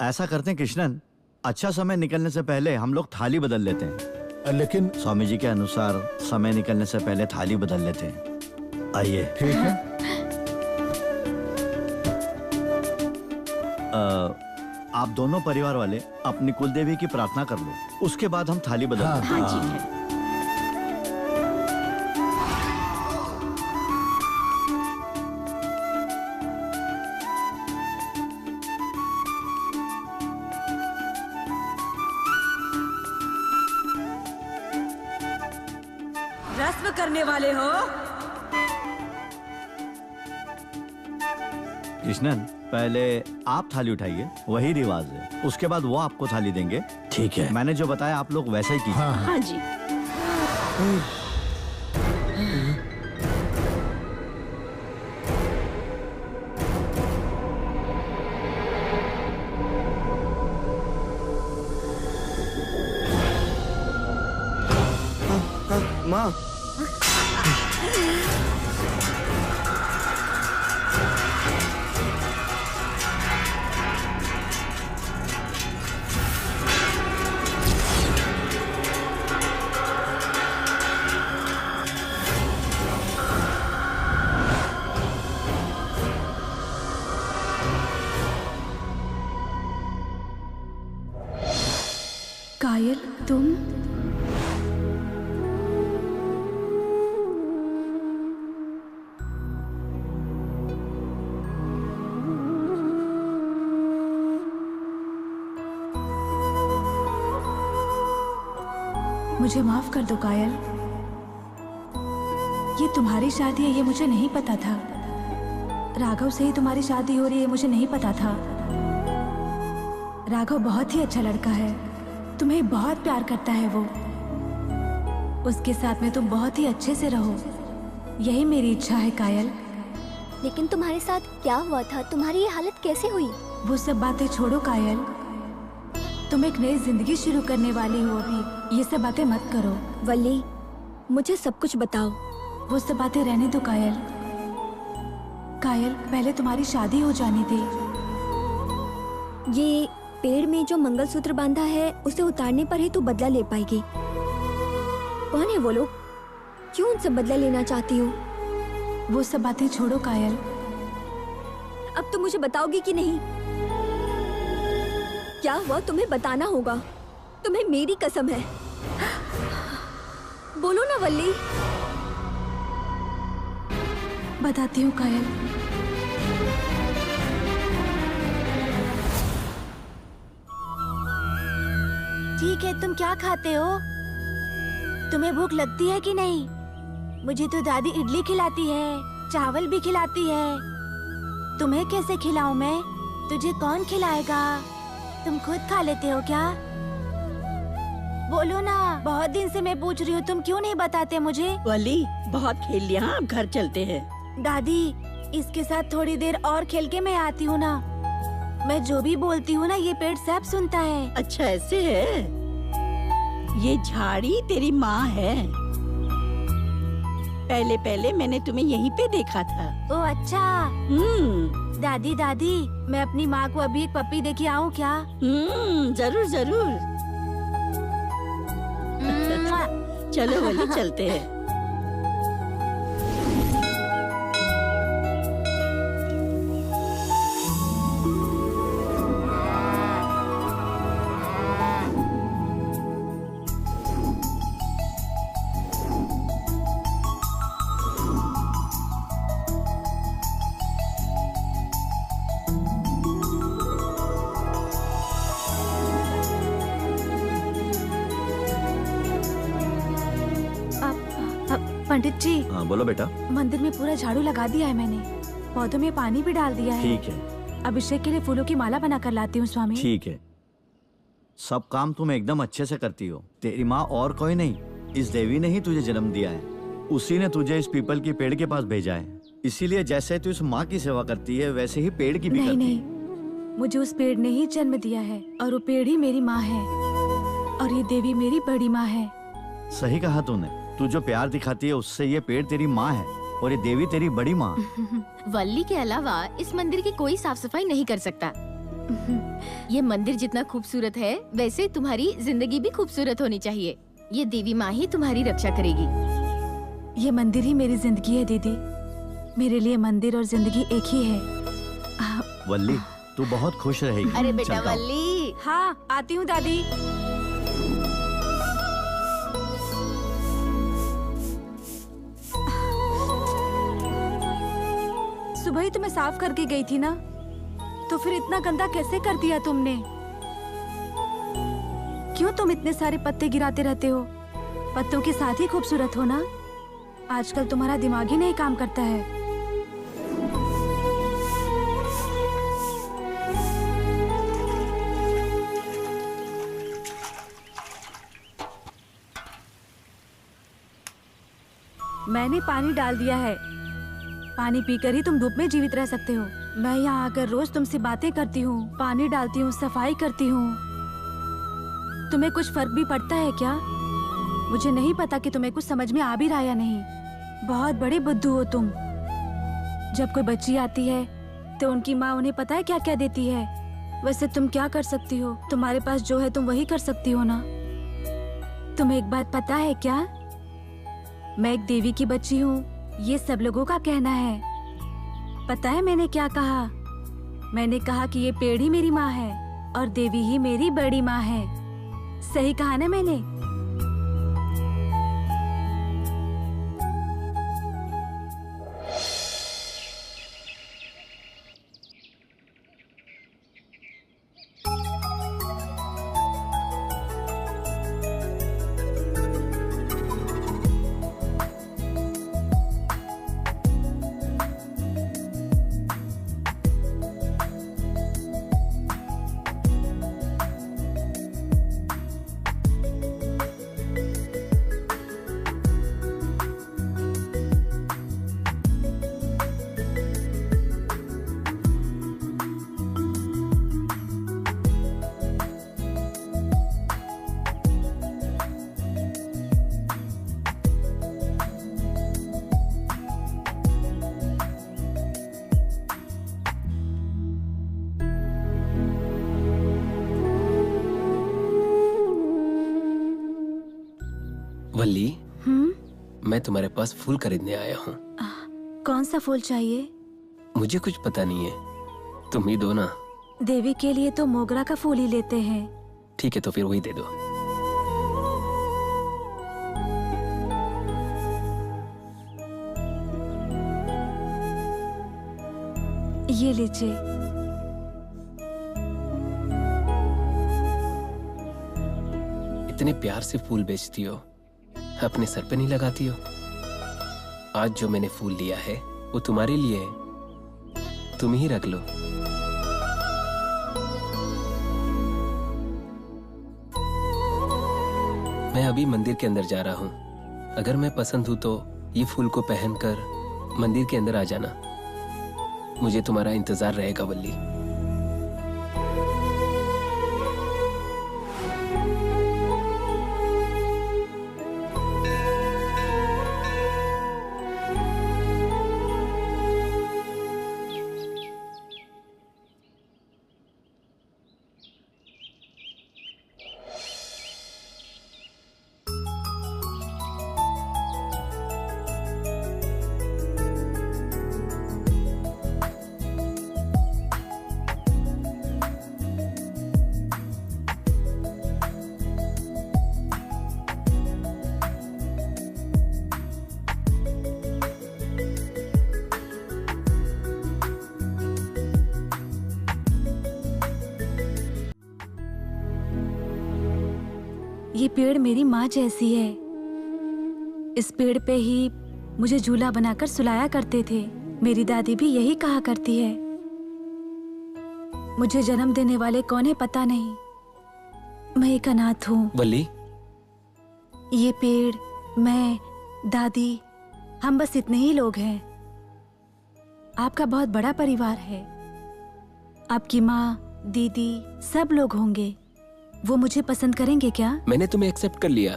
ऐसा करते हैं कृष्णन, अच्छा समय निकलने से पहले हम लोग थाली बदल लेते हैं। लेकिन स्वामी जी के अनुसार समय निकलने से पहले थाली बदल लेते हैं। आइए। ठीक है। आप दोनों परिवार वाले अपनी कुलदेवी की प्रार्थना कर लो, उसके बाद हम थाली बदल लेते हैं। हाँ ठीक है। रस्म करने वाले हो? कृष्णन, पहले आप थाली उठाइए, वही रिवाज है। उसके बाद वो आपको थाली देंगे। ठीक है, मैंने जो बताया आप लोग वैसा ही कीजिए। हाँ, हाँ जी। माँ, कायल, तुम? मुझे माफ कर दो कायल, ये तुम्हारी शादी है ये मुझे नहीं पता था। राघव से ही तुम्हारी शादी हो रही है मुझे नहीं पता था। राघव बहुत ही अच्छा लड़का है, तुम्हें बहुत प्यार करता है वो। उसके साथ में तुम बहुत ही अच्छे से रहो, यही मेरी इच्छा है कायल। लेकिन तुम्हारे साथ क्या हुआ था? तुम्हारी ये हालत कैसे हुई? वो सब बातें छोड़ो कायल, तुम एक नई जिंदगी शुरू करने वाली हो अभी, ये सब बातें मत करो। वल्ली, मुझे सब कुछ बताओ। वो सब बातें रहने दो कायल। कायल, पहले तुम्हारी शादी हो जाने दे। ये पेड़ में जो मंगलसूत्र बांधा है उसे उतारने पर ही तू बदला ले पाएगी। कौन है वो लोग? क्यों उनसे बदला लेना चाहती हो? वो सब बातें छोड़ो कायल। अब तुम मुझे बताओगी कि नहीं? क्या हुआ तुम्हें बताना होगा, तुम्हें मेरी कसम है। बोलो ना वल्ली। बताती हूँ कायल। ठीक है, तुम क्या खाते हो? तुम्हें भूख लगती है कि नहीं? मुझे तो दादी इडली खिलाती है, चावल भी खिलाती है। तुम्हें कैसे खिलाऊं मैं? तुझे कौन खिलाएगा? तुम खुद खा लेते हो क्या? बोलो ना, बहुत दिन से मैं पूछ रही हूँ, तुम क्यों नहीं बताते मुझे? वली, बहुत खेल लिया, अब घर चलते हैं। दादी, इसके साथ थोड़ी देर और खेल के मैं आती हूँ ना। मैं जो भी बोलती हूँ ना, ये पेड़ सब सुनता है। अच्छा ऐसे है? ये झाड़ी तेरी माँ है। पहले पहले मैंने तुम्हें यहीं पे देखा था। ओ अच्छा। दादी दादी, मैं अपनी माँ को अभी एक पप्पी दे के आऊँ क्या? जरूर जरूर। चलो वली, चलते हैं। पंडित जी। हाँ बोलो बेटा। मंदिर में पूरा झाड़ू लगा दिया है मैंने, पौधों में पानी भी डाल दिया है। ठीक है। अभिषेक के लिए फूलों की माला बना कर लाती हूँ स्वामी। ठीक है, सब काम तुम एकदम अच्छे से करती हो। तेरी माँ और कोई नहीं, इस देवी ने ही तुझे जन्म दिया है। उसी ने तुझे इस पीपल के पेड़ के पास भेजा है। इसीलिए जैसे तू इस माँ की सेवा करती है, वैसे ही पेड़ की भी करती है। नहीं, मुझे उस पेड़ ने ही जन्म दिया है और वो पेड़ ही मेरी माँ है और ये देवी मेरी बड़ी माँ है। सही कहा तूने। तू जो प्यार दिखाती है, उससे ये पेड़ तेरी माँ है और ये देवी तेरी बड़ी माँ। वल्ली के अलावा इस मंदिर की कोई साफ सफाई नहीं कर सकता। ये मंदिर जितना खूबसूरत है, वैसे तुम्हारी जिंदगी भी खूबसूरत होनी चाहिए। ये देवी माँ ही तुम्हारी रक्षा करेगी। ये मंदिर ही मेरी जिंदगी है दीदी। मेरे लिए मंदिर और जिंदगी एक ही है। वल्ली, तू बहुत खुश रहेगी। अरे बेटा चलता हूँ। वल्ली। हाँ, आती हूँ दादी। सुबह ही तुम्हें साफ करके गई थी ना, तो फिर इतना गंदा कैसे कर दिया तुमने? क्यों तुम इतने सारे पत्ते गिराते रहते हो? पत्तों के साथ ही खूबसूरत हो ना। आजकल तुम्हारा दिमाग ही नहीं काम करता है। मैंने पानी डाल दिया है। पानी पीकर ही तुम धूप में जीवित रह सकते हो। मैं यहाँ आकर रोज तुमसे बातें करती हूँ, पानी डालती हूँ, सफाई करती हूँ। तुम्हें कुछ फर्क भी पड़ता है क्या? मुझे नहीं पता कि तुम्हें कुछ समझ में आ भी रहा या नहीं। बहुत बड़े बुद्धू हो तुम। जब कोई बच्ची आती है तो उनकी माँ उन्हें पता है क्या क्या देती है। वैसे तुम क्या कर सकती हो? तुम्हारे पास जो है तुम वही कर सकती हो ना। तुम्हें एक बात पता है क्या? मैं एक देवी की बच्ची हूँ, ये सब लोगों का कहना है। पता है मैंने क्या कहा? मैंने कहा कि ये पेड़ ही मेरी माँ है और देवी ही मेरी बड़ी माँ है। सही कहा ना मैंने? वल्ली, मैं तुम्हारे पास फूल खरीदने आया हूँ। कौन सा फूल चाहिए? मुझे कुछ पता नहीं है, तुम ही दो ना। देवी के लिए तो मोगरा का फूल ही लेते हैं। ठीक है, तो फिर वही दे दो। ये लीजिए। इतने प्यार से फूल बेचती हो, अपने सर पे नहीं लगाती हो? आज जो मैंने फूल लिया है वो तुम्हारे लिए है, तुम ही रख लो। मैं अभी मंदिर के अंदर जा रहा हूँ। अगर मैं पसंद हूं तो ये फूल को पहनकर मंदिर के अंदर आ जाना। मुझे तुम्हारा इंतजार रहेगा वल्ली। ये पेड़ मेरी माँ जैसी है। इस पेड़ पे ही मुझे झूला बनाकर सुलाया करते थे। मेरी दादी भी यही कहा करती है। मुझे जन्म देने वाले कौन है पता नहीं। मैं एक अनाथ हूँ। वल्ली, ये पेड़, मैं, दादी, हम बस इतने ही लोग हैं। आपका बहुत बड़ा परिवार है। आपकी माँ, दीदी, सब लोग होंगे। वो मुझे पसंद करेंगे क्या? मैंने तुम्हें एक्सेप्ट कर लिया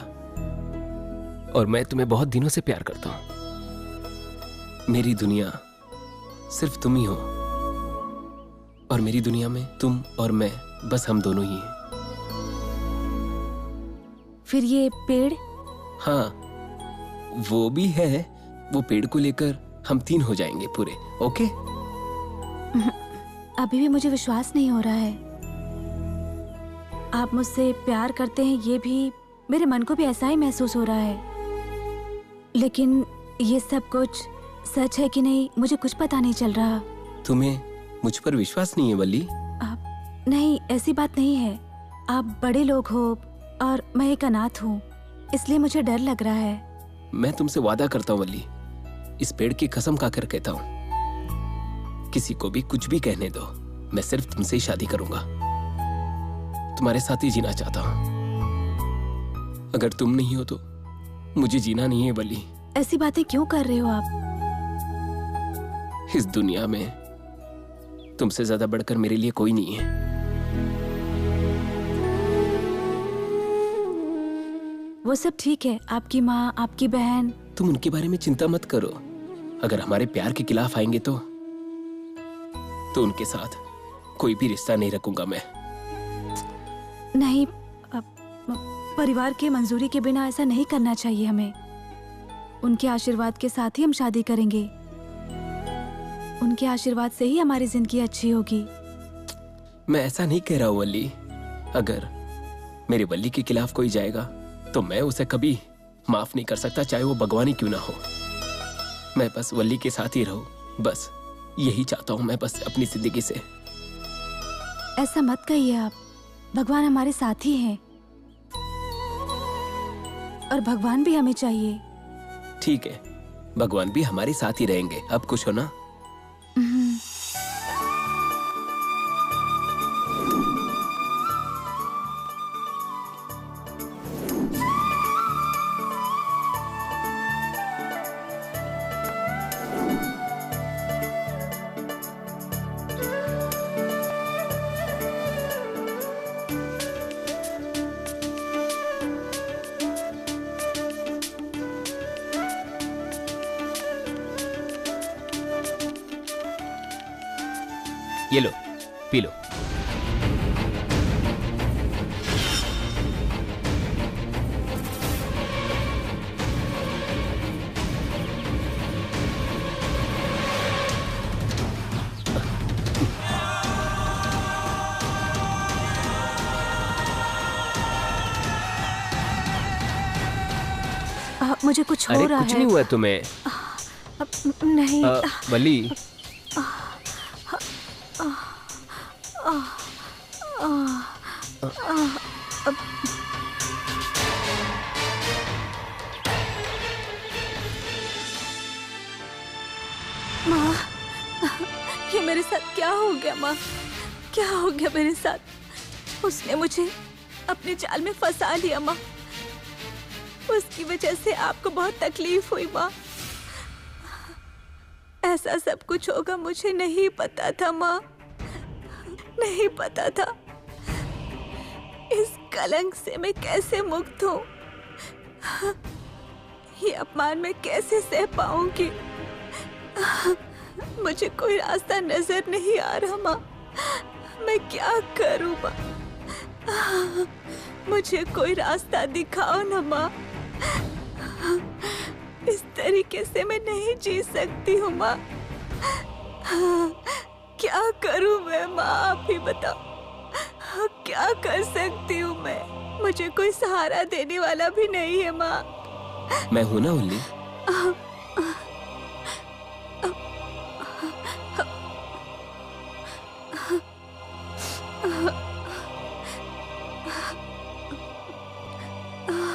और मैं तुम्हें बहुत दिनों से प्यार करता हूँ। मेरी दुनिया सिर्फ तुम ही हो और मेरी दुनिया में तुम और मैं, बस हम दोनों ही हैं। फिर ये पेड़? हाँ, वो भी है। वो पेड़ को लेकर हम 3 हो जाएंगे पूरे। ओके? अभी भी मुझे विश्वास नहीं हो रहा है। आप मुझसे प्यार करते हैं ये भी मेरे मन को भी ऐसा ही महसूस हो रहा है। लेकिन ये सब कुछ सच है कि नहीं मुझे कुछ पता नहीं चल रहा। तुम्हें मुझ पर विश्वास नहीं है वल्ली? नहीं, ऐसी बात नहीं है। आप बड़े लोग हो और मैं एक अनाथ हूँ, इसलिए मुझे डर लग रहा है। मैं तुमसे वादा करता हूँ वल्ली, इस पेड़ की कसम खाकर कहता हूँ, किसी को भी कुछ भी कहने दो, मैं सिर्फ तुमसे ही शादी करूंगा। तुम्हारे साथ ही जीना चाहता हूँ। अगर तुम नहीं हो तो मुझे जीना नहीं है वल्ली। ऐसी बातें क्यों कर रहे हो आप? इस दुनिया में तुमसे ज्यादा बढ़कर मेरे लिए कोई नहीं है। वो सब ठीक है, आपकी माँ, आपकी बहन। तुम उनके बारे में चिंता मत करो। अगर हमारे प्यार के खिलाफ आएंगे तो उनके साथ कोई भी रिश्ता नहीं रखूंगा मैं। नहीं, परिवार के मंजूरी के बिना ऐसा नहीं करना चाहिए हमें। उनके आशीर्वाद के साथ ही हम शादी करेंगे। उनके आशीर्वाद से ही हमारी जिंदगी अच्छी होगी। मैं ऐसा नहीं कह रहा हूँ वल्ली। अगर मेरे वल्ली के खिलाफ कोई जाएगा तो मैं उसे कभी माफ नहीं कर सकता, चाहे वो भगवान ही क्यों ना हो। मैं बस वल्ली के साथ ही रहूं, बस यही चाहता हूँ मैं, बस अपनी जिंदगी से। ऐसा मत कहिए आप। भगवान हमारे साथ ही हैं और भगवान भी हमें चाहिए। ठीक है, भगवान भी हमारे साथ ही रहेंगे। अब खुश हो ना? ये लो, पी लो। मुझे कुछ हो रहा है। कुछ नहीं हुआ तुम्हें? नहीं। वल्ली, साथ क्या हो गया माँ? क्या हो गया मेरे साथ? उसने मुझे अपने जाल में फंसा लिया माँ। उसकी वजह से आपको बहुत तकलीफ हुई माँ। ऐसा सब कुछ होगा मुझे नहीं पता था माँ, नहीं पता था। इस कलंक से मैं कैसे मुक्त हूँ? ये अपमान मैं कैसे सह पाऊंगी? मुझे कोई रास्ता नजर नहीं आ रहा माँ। मैं क्या करूँ माँ? मुझे कोई रास्ता दिखाओ ना माँ। इस तरीके से मैं नहीं जी सकती हूँ माँ। क्या करूँ मैं माँ? आप ही बताओ, क्या कर सकती हूँ मैं? मुझे कोई सहारा देने वाला भी नहीं है माँ। मैं हूं ना उल्ली।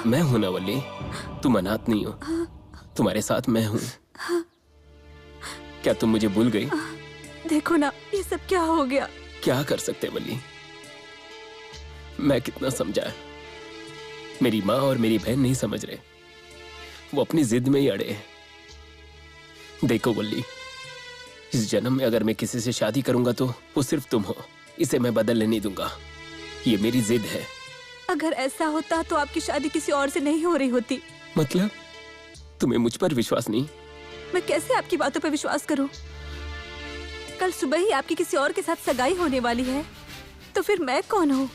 मैं हूं ना वल्ली, तुम अनाथ नहीं हो, तुम्हारे साथ मैं हूं। क्या तुम मुझे भूल गई? देखो ना, ये सब क्या हो गया? क्या कर सकते वल्ली, मैं कितना समझाया, मेरी माँ और मेरी बहन नहीं समझ रहे, वो अपनी जिद में ही अड़े हैं। देखो वल्ली, इस जन्म में अगर मैं किसी से शादी करूंगा तो वो सिर्फ तुम हो, इसे मैं बदलने नहीं दूंगा, ये मेरी जिद है। अगर ऐसा होता तो आपकी शादी किसी और से नहीं हो रही होती। मतलब तुम्हें मुझ पर विश्वास नहीं? मैं कैसे आपकी बातों पर विश्वास करूं? कल सुबह ही आपकी किसी और के साथ सगाई होने वाली है, तो फिर मैं कौन हूँ?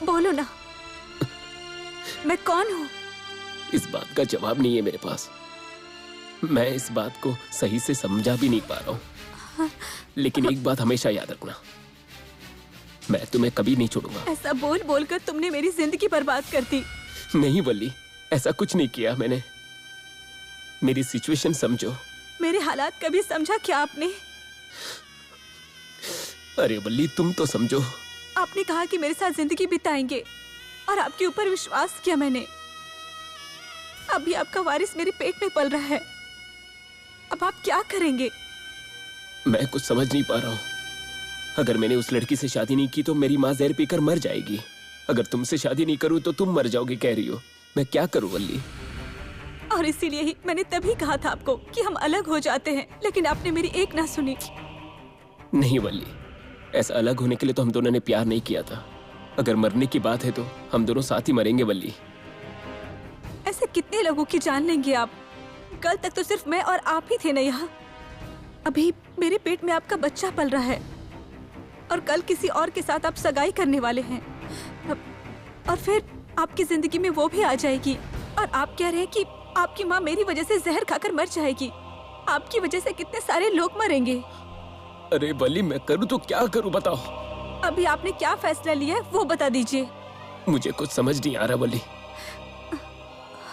बोलो ना, मैं कौन हूँ? इस बात का जवाब नहीं है मेरे पास। मैं इस बात को सही से समझा भी नहीं पा रहा हूँ, लेकिन एक बात हमेशा याद रखना, मैं तुम्हें कभी नहीं छोड़ूंगा। ऐसा बोल बोलकर तुमने मेरी जिंदगी बर्बाद कर दी। नहीं वल्ली, ऐसा कुछ नहीं किया मैंने। मेरी सिचुएशन समझो। मेरे हालात कभी समझा क्या आपने? अरे वल्ली, तुम तो समझो। आपने कहा कि मेरे साथ जिंदगी बिताएंगे और आपके ऊपर विश्वास किया मैंने। अभी आपका वारिस मेरे पेट में पल रहा है, अब आप क्या करेंगे? मैं कुछ समझ नहीं पा रहा हूँ। अगर मैंने उस लड़की से शादी नहीं की तो मेरी माँ जहर पीकर मर जाएगी। अगर तुमसे शादी नहीं करूँ तो तुम मर जाओगे कह रही हो। मैं क्या करूँ वल्ली? और इसीलिए ही मैंने तभी कहा था आपको कि हम अलग हो जाते हैं, लेकिन आपने मेरी एक ना सुनी। नहीं वल्ली, ऐसा अलग होने के लिए तो हम दोनों ने प्यार नहीं किया था। अगर मरने की बात है तो हम दोनों साथ ही मरेंगे वल्ली। ऐसे कितने लोगों की जान लेंगे आप? कल तक तो सिर्फ मैं और आप ही थे ना यहाँ। अभी मेरे पेट में आपका बच्चा पल रहा है और कल किसी और के साथ आप सगाई करने वाले हैं। और फिर आपकी जिंदगी में वो भी आ जाएगी और आप कह रहे हैं कि आपकी माँ मेरी वजह से जहर खाकर मर जाएगी। आपकी वजह से कितने सारे लोग मरेंगे। अरे वल्ली, मैं करूँ तो क्या करूँ बताओ? अभी आपने क्या फैसला लिया है वो बता दीजिए। मुझे कुछ समझ नहीं आ रहा वल्ली।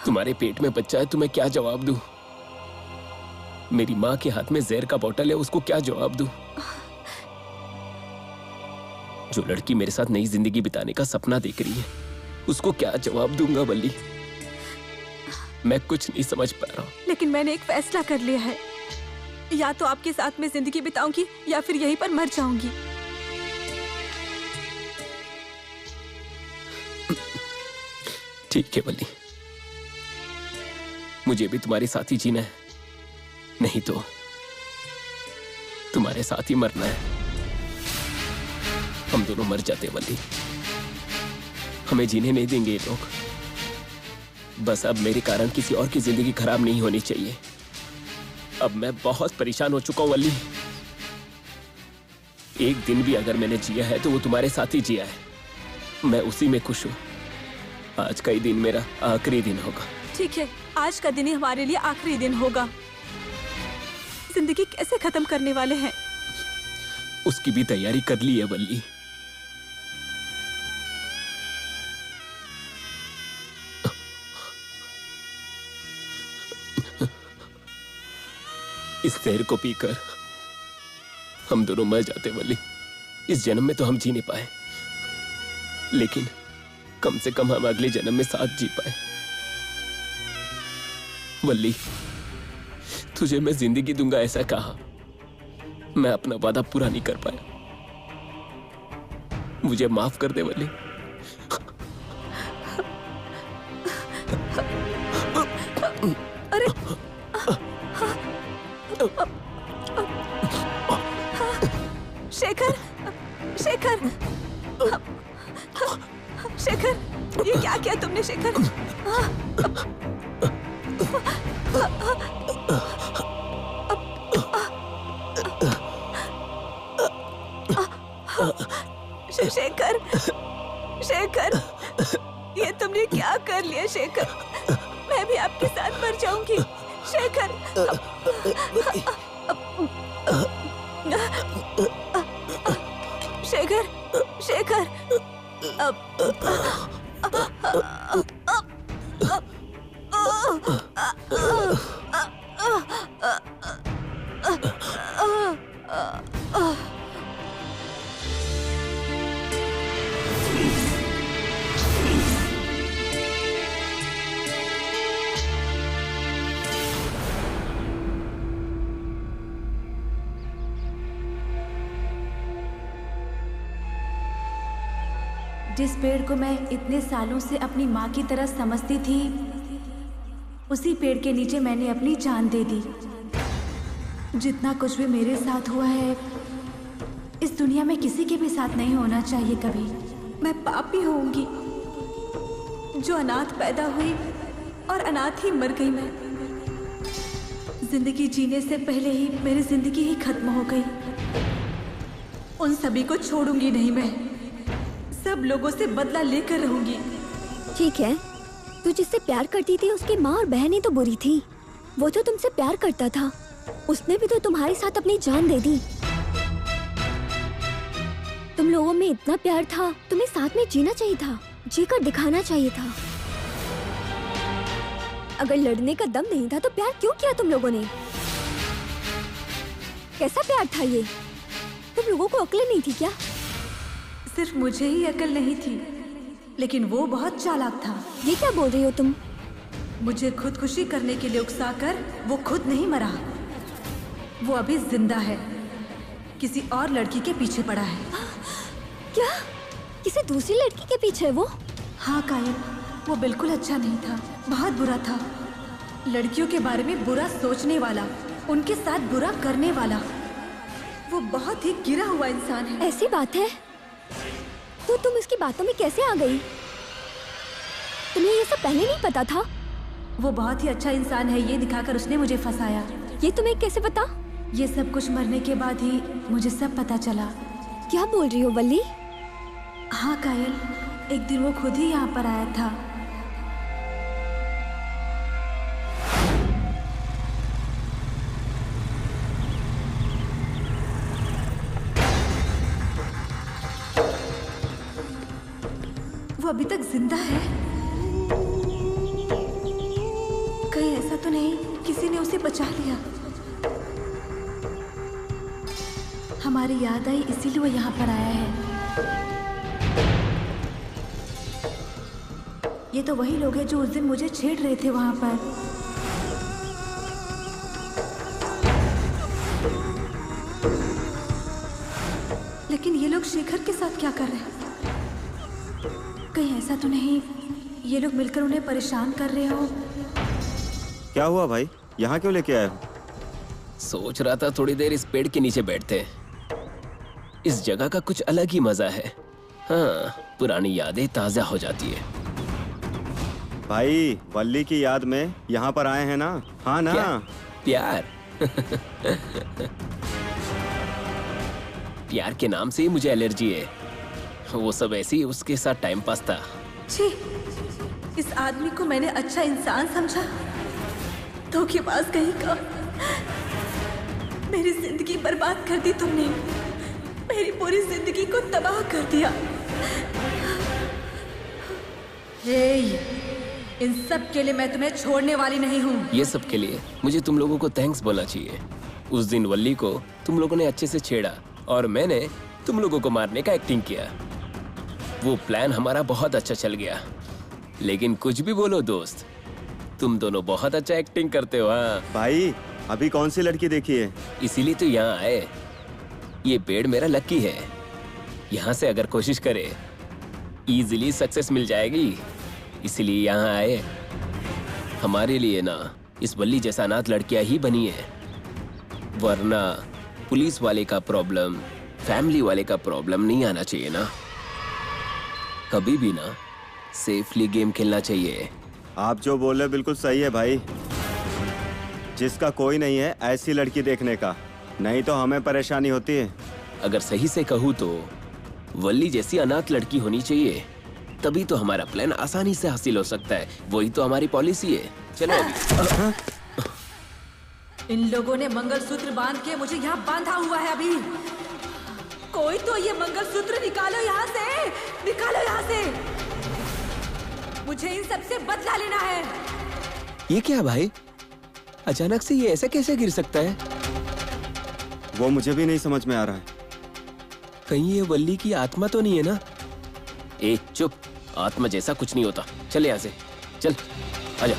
तुम्हारे पेट में बच्चा है तो मैं क्या जवाब दूं? मेरी माँ के हाथ में जहर का बोतल है, उसको क्या जवाब दूं? जो लड़की मेरे साथ नई जिंदगी बिताने का सपना देख रही है, उसको क्या जवाब दूंगा वल्ली? मैं कुछ नहीं समझ पा रहा हूँ। लेकिन मैंने एक फैसला कर लिया है, या तो आपके साथ में जिंदगी बिताऊंगी या फिर यहीं पर मर जाऊंगी। ठीक है वल्ली, मुझे भी तुम्हारे साथ ही जीना है, नहीं तो तुम्हारे साथ ही मरना है। हम दोनों मर जाते वल्ली, हमें जीने नहीं देंगे ये लोग। बस अब मेरे कारण किसी और की जिंदगी खराब नहीं होनी चाहिए। अब मैं बहुत परेशान हो चुका हूं वल्ली। एक दिन भी अगर मैंने जिया है तो वो तुम्हारे साथ ही जिया है। मैं उसी में खुश हूं। आज का ही दिन मेरा आखिरी दिन होगा। ठीक है, आज का दिन ही हमारे लिए आखिरी दिन होगा। जिंदगी कैसे खत्म करने वाले हैं? उसकी भी तैयारी कर ली है वल्ली। इस जहर को पीकर हम दोनों मर जाते वल्ली। इस जन्म में तो हम जी नहीं पाए, लेकिन कम से कम हम अगले जन्म में साथ जी पाए। वल्ली, तुझे मैं जिंदगी दूंगा ऐसा कहा, मैं अपना वादा पूरा नहीं कर पाया। मुझे माफ कर दे वली। अरे शेखर, शेखर, शेखर, ये क्या किया तुमने शेखर? शेखर, शेखर, ये तुमने क्या कर लिया शेखर? मैं भी आपके साथ मर जाऊंगी शेखर। शेखर, शेखर, जिस पेड़ को मैं इतने सालों से अपनी माँ की तरह समझती थी, उसी पेड़ के नीचे मैंने अपनी जान दे दी। जितना कुछ भी मेरे साथ हुआ है, इस दुनिया में किसी के भी साथ नहीं होना चाहिए कभी। मैं पापी होऊंगी जो अनाथ पैदा हुई और अनाथ ही मर गई। मैं जिंदगी जीने से पहले ही मेरी जिंदगी ही खत्म हो गई। उन सभी को छोड़ूंगी नहीं मैं, सब लोगों से बदला लेकर रहूंगी। ठीक है, तू जिससे प्यार करती थी उसकी माँ और बहनें तो बुरी थी। वो तो तुमसे प्यार करता था, उसने भी तो तुम्हारे साथ अपनी जान दे दी। तुम लोगों में इतना प्यार था, तुम्हें साथ में जीना चाहिए था, जीकर दिखाना चाहिए था। अगर लड़ने का दम नहीं था तो प्यार क्यों किया तुम लोगों ने? कैसा प्यार था ये? तुम लोगों को अक्ल नहीं थी क्या? सिर्फ मुझे ही अकल नहीं थी, लेकिन वो बहुत चालाक था। ये क्या बोल रही हो तुम? मुझे खुदकुशी करने के लिए उकसाकर वो खुद नहीं मरा, वो अभी जिंदा है, किसी और लड़की के पीछे पड़ा है। क्या? किसी दूसरी लड़की के पीछे वो? हाँ कायल, वो बिल्कुल अच्छा नहीं था, बहुत बुरा था। लड़कियों के बारे में बुरा सोचने वाला, उनके साथ बुरा करने वाला, वो बहुत ही गिरा हुआ इंसान है। ऐसी बात है? तो तुम इसकी बातों में कैसे आ गई? तुम्हें ये सब पहले नहीं पता था? वो बहुत ही अच्छा इंसान है, ये दिखाकर उसने मुझे फंसाया। ये तुम्हें कैसे पता? ये सब कुछ मरने के बाद ही मुझे सब पता चला। क्या बोल रही हो वल्ली? हाँ कायल, एक दिन वो खुद ही यहाँ पर आया था। वो अभी तक जिंदा है? कहीं ऐसा तो नहीं किसी ने उसे बचा लिया? हमारी याद आई इसीलिए वो यहाँ पर आया है। ये तो वही लोग हैं जो उस दिन मुझे छेड़ रहे थे वहाँ पर। लेकिन ये लोग शेखर के साथ क्या कर रहे हैं? कहीं ऐसा तो नहीं ये लोग मिलकर उन्हें परेशान कर रहे हो? क्या हुआ भाई, यहाँ क्यों लेके आए हो? सोच रहा था थोड़ी देर इस पेड़ के नीचे बैठते हैं। इस जगह का कुछ अलग ही मजा है। हाँ, पुरानी यादें ताजा हो जाती है। भाई, वल्ली की याद में यहाँ पर आए हैं ना? हाँ ना? क्या? प्यार? प्यार के नाम से ही मुझे एलर्जी है। वो सब ऐसे ही उसके साथ टाइम पास था। छी, इस आदमी को मैंने अच्छा इंसान समझा, धोखेबाज कहीं का। मेरी जिंदगी बर्बाद कर दी तुमने, मेरी पूरी जिंदगी को तबाह कर दिया। इन सब के लिए मैं तुम्हें छोड़ने वाली नहीं हूँ। ये सब के लिए मुझे तुम लोगों को थैंक्स बोलना चाहिए। उस दिन वल्ली को तुम लोगों ने अच्छे से छेड़ा और मैंने तुम लोगों को मारने का एक्टिंग किया। वो प्लान हमारा बहुत अच्छा चल गया। लेकिन कुछ भी बोलो दोस्त, तुम दोनों बहुत अच्छा एक्टिंग करते हो। हाँ भाई, अभी कौन सी लड़की देखी है? इसीलिए तो यहाँ आए। ये पेड़ मेरा लकी है। यहाँ से अगर कोशिश करे इजीली सक्सेस मिल जाएगी, इसलिए यहाँ आए। हमारे लिए ना इस वल्ली जैसा अनाथ लड़कियां ही बनी है, वरना पुलिस वाले का प्रॉब्लम, फैमिली वाले का प्रॉब्लम नहीं आना चाहिए ना। कभी भी ना सेफली गेम खेलना चाहिए। आप जो बोल रहे बिल्कुल सही है भाई। जिसका कोई नहीं है ऐसी लड़की देखने का, नहीं तो हमें परेशानी होती है। अगर सही से कहूँ तो वल्ली जैसी अनाथ लड़की होनी चाहिए, तभी तो हमारा प्लान आसानी से हासिल हो सकता है। वही तो हमारी पॉलिसी है। चलो इन लोगों ने मंगलसूत्र बांध के मुझे यहाँ बांधा हुआ है। अभी कोई तो ये मंगलसूत्र निकालो यहाँ से, निकालो यहाँ से। मुझे इन सब से बदला लेना है। ये क्या भाई, अचानक से ये ऐसे कैसे गिर सकता है? वो मुझे भी नहीं समझ में आ रहा है। कहीं ये वल्ली की आत्मा तो नहीं है ना? ए चुप, आत्मा जैसा कुछ नहीं होता। चल यहाँ से, चल आजा।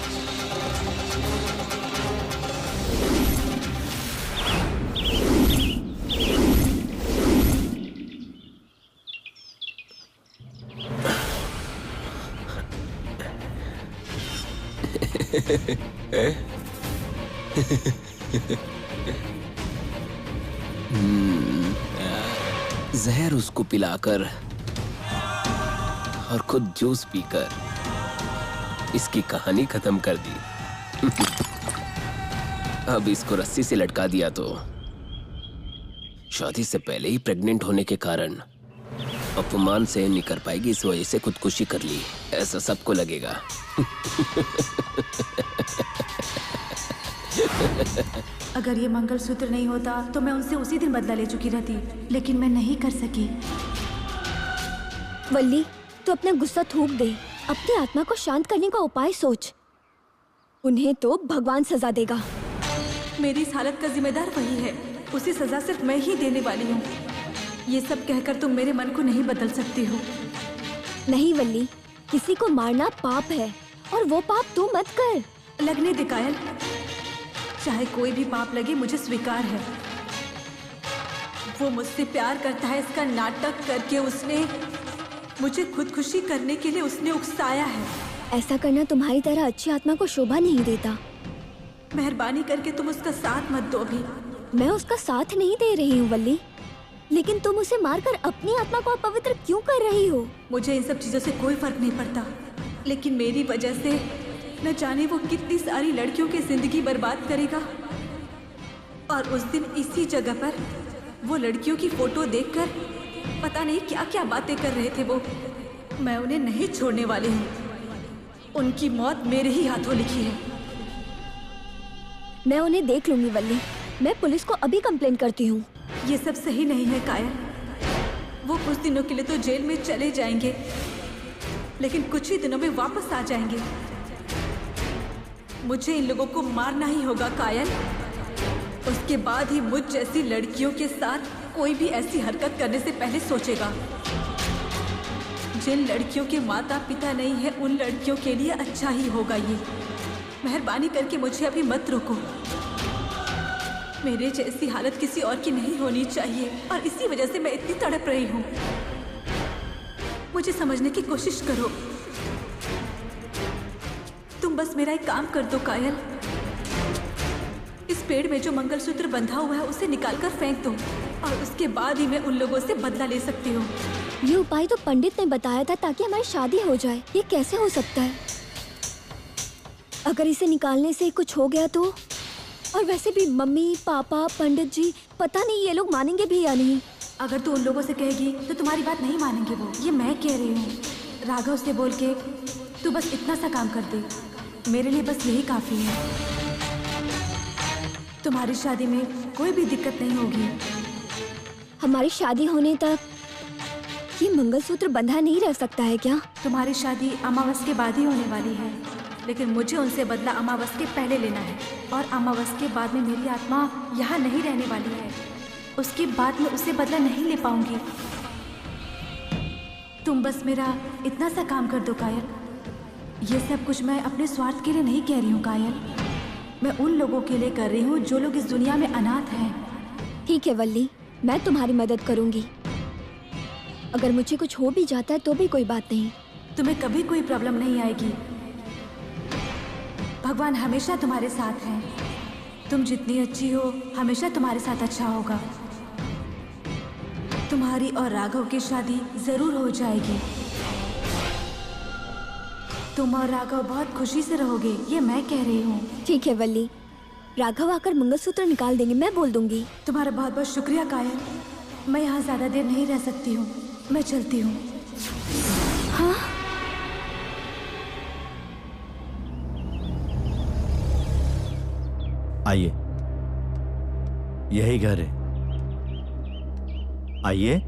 जहर उसको पिलाकर और खुद जूस पीकर इसकी कहानी खत्म कर दी। अब इसको रस्सी से लटका दिया तो शादी से पहले ही प्रेग्नेंट होने के कारण अपमान से नहीं कर पाएगी, इस वजह से खुदकुशी कर ली, ऐसा सबको लगेगा। अगर ये मंगलसूत्र नहीं होता तो मैं उनसे उसी दिन बदला ले चुकी रहती, लेकिन मैं नहीं कर सकी। वल्ली, तू अपना गुस्सा थूक दे, अपनी आत्मा को शांत करने का उपाय सोच। उन्हें तो भगवान सजा देगा। मेरी इस हालत का जिम्मेदार वही है, उसी सजा सिर्फ मैं ही देने वाली हूँ। ये सब कहकर तुम मेरे मन को नहीं बदल सकती हो। नहीं वल्ली, किसी को मारना पाप है और वो पाप तू मत कर। लगने दे कायल, चाहे कोई भी पाप लगे मुझे स्वीकार है। वो मुझसे प्यार करता है, इसका नाटक करके उसने मुझे खुदकुशी करने के लिए उसने उकसाया है। ऐसा करना तुम्हारी तरह अच्छी आत्मा को शोभा नहीं देता। मेहरबानी करके तुम उसका साथ मत दो अभी। मैं उसका साथ नहीं दे रही हूँ वल्ली, लेकिन तुम उसे मारकर अपनी आत्मा को अपवित्र क्यों कर रही हो? मुझे इन सब चीजों से कोई फर्क नहीं पड़ता, लेकिन मेरी वजह से न जाने वो कितनी सारी लड़कियों की जिंदगी बर्बाद करेगा। और उस दिन इसी जगह पर वो लड़कियों की फोटो देखकर पता नहीं क्या क्या बातें कर रहे थे वो। मैं उन्हें नहीं छोड़ने वाली हूँ। उनकी मौत मेरे ही हाथों लिखी है। मैं उन्हें देख लूंगी वल्ली, मैं पुलिस को अभी कंप्लेंट करती हूँ। ये सब सही नहीं है कायल। वो कुछ दिनों के लिए तो जेल में चले जाएंगे, लेकिन कुछ ही दिनों में वापस आ जाएंगे। मुझे इन लोगों को मारना ही होगा कायल। उसके बाद ही मुझ जैसी लड़कियों के साथ कोई भी ऐसी हरकत करने से पहले सोचेगा। जिन लड़कियों के माता पिता नहीं है उन लड़कियों के लिए अच्छा ही होगा ये। मेहरबानी करके मुझे अभी मत रोको। मेरे जैसी हालत किसी और की नहीं होनी चाहिए और इसी वजह से मैं इतनी तड़प रही हूँ। मुझे समझने की कोशिश करो। तुम बस मेरा एक काम कर दो कायल। इस पेड़ में जो मंगलसूत्र बंधा हुआ है उसे निकालकर फेंक दो और उसके बाद ही मैं उन लोगों से बदला ले सकती हूँ। ये उपाय तो पंडित ने बताया था ताकि हमारी शादी हो जाए। ये कैसे हो सकता है? अगर इसे निकालने से कुछ हो गया तो? और वैसे भी मम्मी पापा पंडित जी पता नहीं ये लोग मानेंगे भी या नहीं। अगर तू उन लोगों से कहेगी तो तुम्हारी बात नहीं मानेंगे वो। ये मैं कह रही हूँ। राघव से बोल के तू बस इतना सा काम कर दे, मेरे लिए बस यही काफी है। तुम्हारी शादी में कोई भी दिक्कत नहीं होगी। हमारी शादी होने तक ये मंगलसूत्र बंधा नहीं रह सकता है क्या? तुम्हारी शादी अमावस के बाद ही होने वाली है, लेकिन मुझे उनसे बदला अमावस के पहले लेना है। और अमावस के बाद में मेरी आत्मा यहाँ नहीं रहने वाली है। उसके बाद में उसे बदला नहीं ले पाऊंगी। तुम बस मेरा इतना सा काम कर दो कायल। ये सब कुछ मैं अपने स्वार्थ के लिए नहीं कह रही हूँ कायल। मैं उन लोगों के लिए कर रही हूँ जो लोग इस दुनिया में अनाथ हैं। ठीक है वल्ली, मैं तुम्हारी मदद करूंगी। अगर मुझे कुछ हो भी जाता है तो भी कोई बात नहीं। तुम्हें कभी कोई प्रॉब्लम नहीं आएगी। भगवान हमेशा तुम्हारे साथ हैं। तुम जितनी अच्छी हो हमेशा तुम्हारे साथ अच्छा होगा। तुम्हारी और राघव की शादी जरूर हो जाएगी। तुम और राघव बहुत खुशी से रहोगे, ये मैं कह रही हूँ। ठीक है वल्ली, राघव आकर मंगलसूत्र निकाल देंगे, मैं बोल दूंगी। तुम्हारा बहुत बहुत शुक्रिया कायल। मैं यहाँ ज्यादा देर नहीं रह सकती हूँ, मैं चलती हूँ। हाँ? आइए, यही घर है। आइए।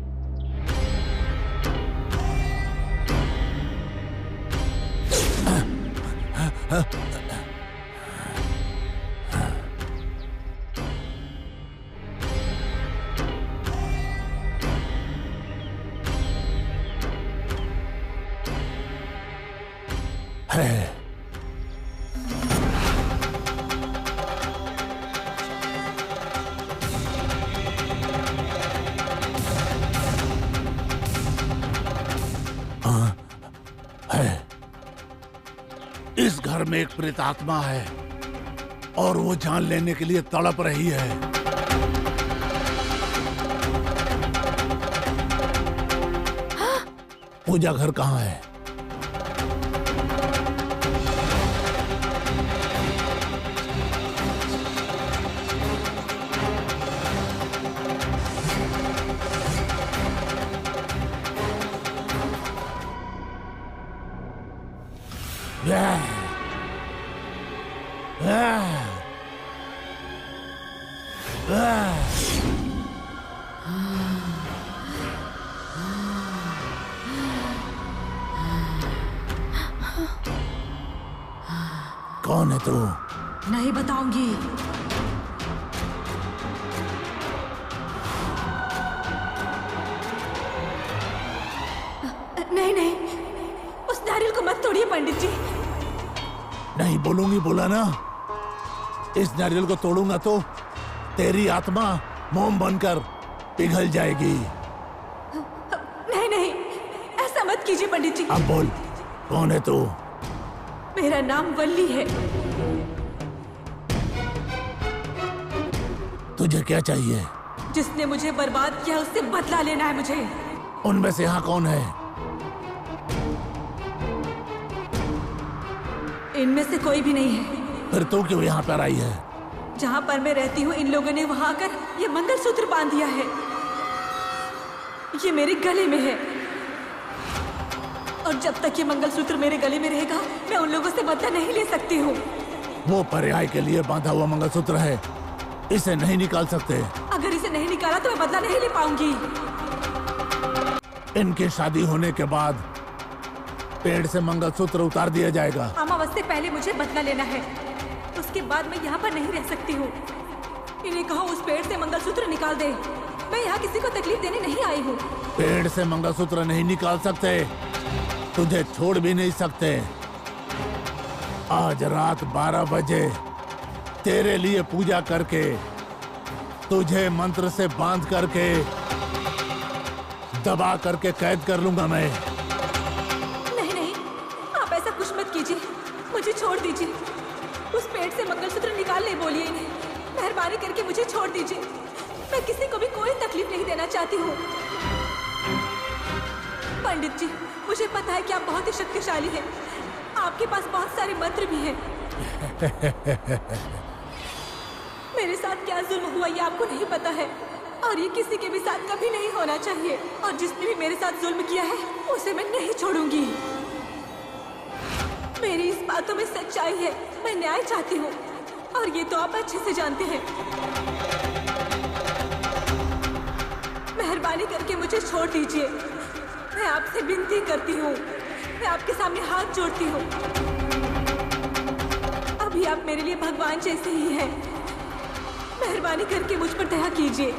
इस घर में एक प्रेतात्मा है और वो जान लेने के लिए तड़प रही है। पूजा घर कहाँ है? कौन है तू? नहीं बताऊंगी। नहीं नहीं, उस नारियल को मत तोड़िए पंडित जी। नहीं बोलूंगी, बोला ना। इस नारियल को तोड़ूंगा तो तेरी आत्मा मोम बनकर पिघल जाएगी। नहीं नहीं, ऐसा मत कीजिए पंडित जी। अब बोल, कौन है तू? मेरा नाम वल्ली है। तुझे क्या चाहिए? जिसने मुझे बर्बाद किया उससे बदला लेना है मुझे। उनमें से यहाँ कौन है? इनमें से कोई भी नहीं है। फिर तू क्यों यहाँ पर आई है? जहाँ पर मैं रहती हूँ इन लोगों ने वहाँ आकर ये मंगलसूत्र बांध दिया है। ये मेरे गले में है और जब तक ये मंगलसूत्र मेरे गले में रहेगा मैं उन लोगों से बदला नहीं ले सकती हूँ। वो पर्याय के लिए बांधा हुआ मंगलसूत्र है, इसे नहीं निकाल सकते। अगर इसे नहीं निकाला तो मैं बदला नहीं ले पाऊंगी। इनकी शादी होने के बाद पेड़ से मंगलसूत्र उतार दिया जाएगा। अमावस से पहले मुझे बदला लेना है, उसके बाद मैं यहाँ पर नहीं रह सकती हूँ। इन्हें कहो उस पेड़ से मंगलसूत्र निकाल दे। मैं यहाँ किसी को तकलीफ देने नहीं आई हूँ। पेड़ से मंगलसूत्र नहीं निकाल सकते, तुझे छोड़ भी नहीं सकते। आज रात 12 बजे तेरे लिए पूजा करके तुझे मंत्र से बांध करके दबा करके कैद कर लूंगा मैं। नहीं नहीं, आप ऐसा कुछ मत कीजिए, मुझे छोड़ दीजिए। उस पेड़ से मंगलसूत्र निकालने बोलिए इन्हें। मेहरबानी करके मुझे छोड़ दीजिए। मैं किसी को भी कोई तकलीफ नहीं देना चाहती हूँ। पंडित जी, मुझे पता है कि आप बहुत ही शक्तिशाली हैं। आपके पास बहुत सारे मंत्र भी हैं। मेरे साथ क्या जुल्म हुआ ये आपको नहीं पता है और ये किसी के भी साथ कभी नहीं होना चाहिए। और जिसने भी मेरे साथ जुल्म किया है उसे मैं नहीं छोड़ूंगी। मेरी इस बातों में सच्चाई है, मैं न्याय चाहती हूँ और ये तो आप अच्छे से जानते हैं। मेहरबानी करके मुझे छोड़ दीजिए। मैं आपसे विनती करती हूँ, मैं आपके सामने हाथ जोड़ती हूँ। अभी आप मेरे लिए भगवान जैसे ही हैं। मेहरबानी करके मुझ पर दया कीजिए,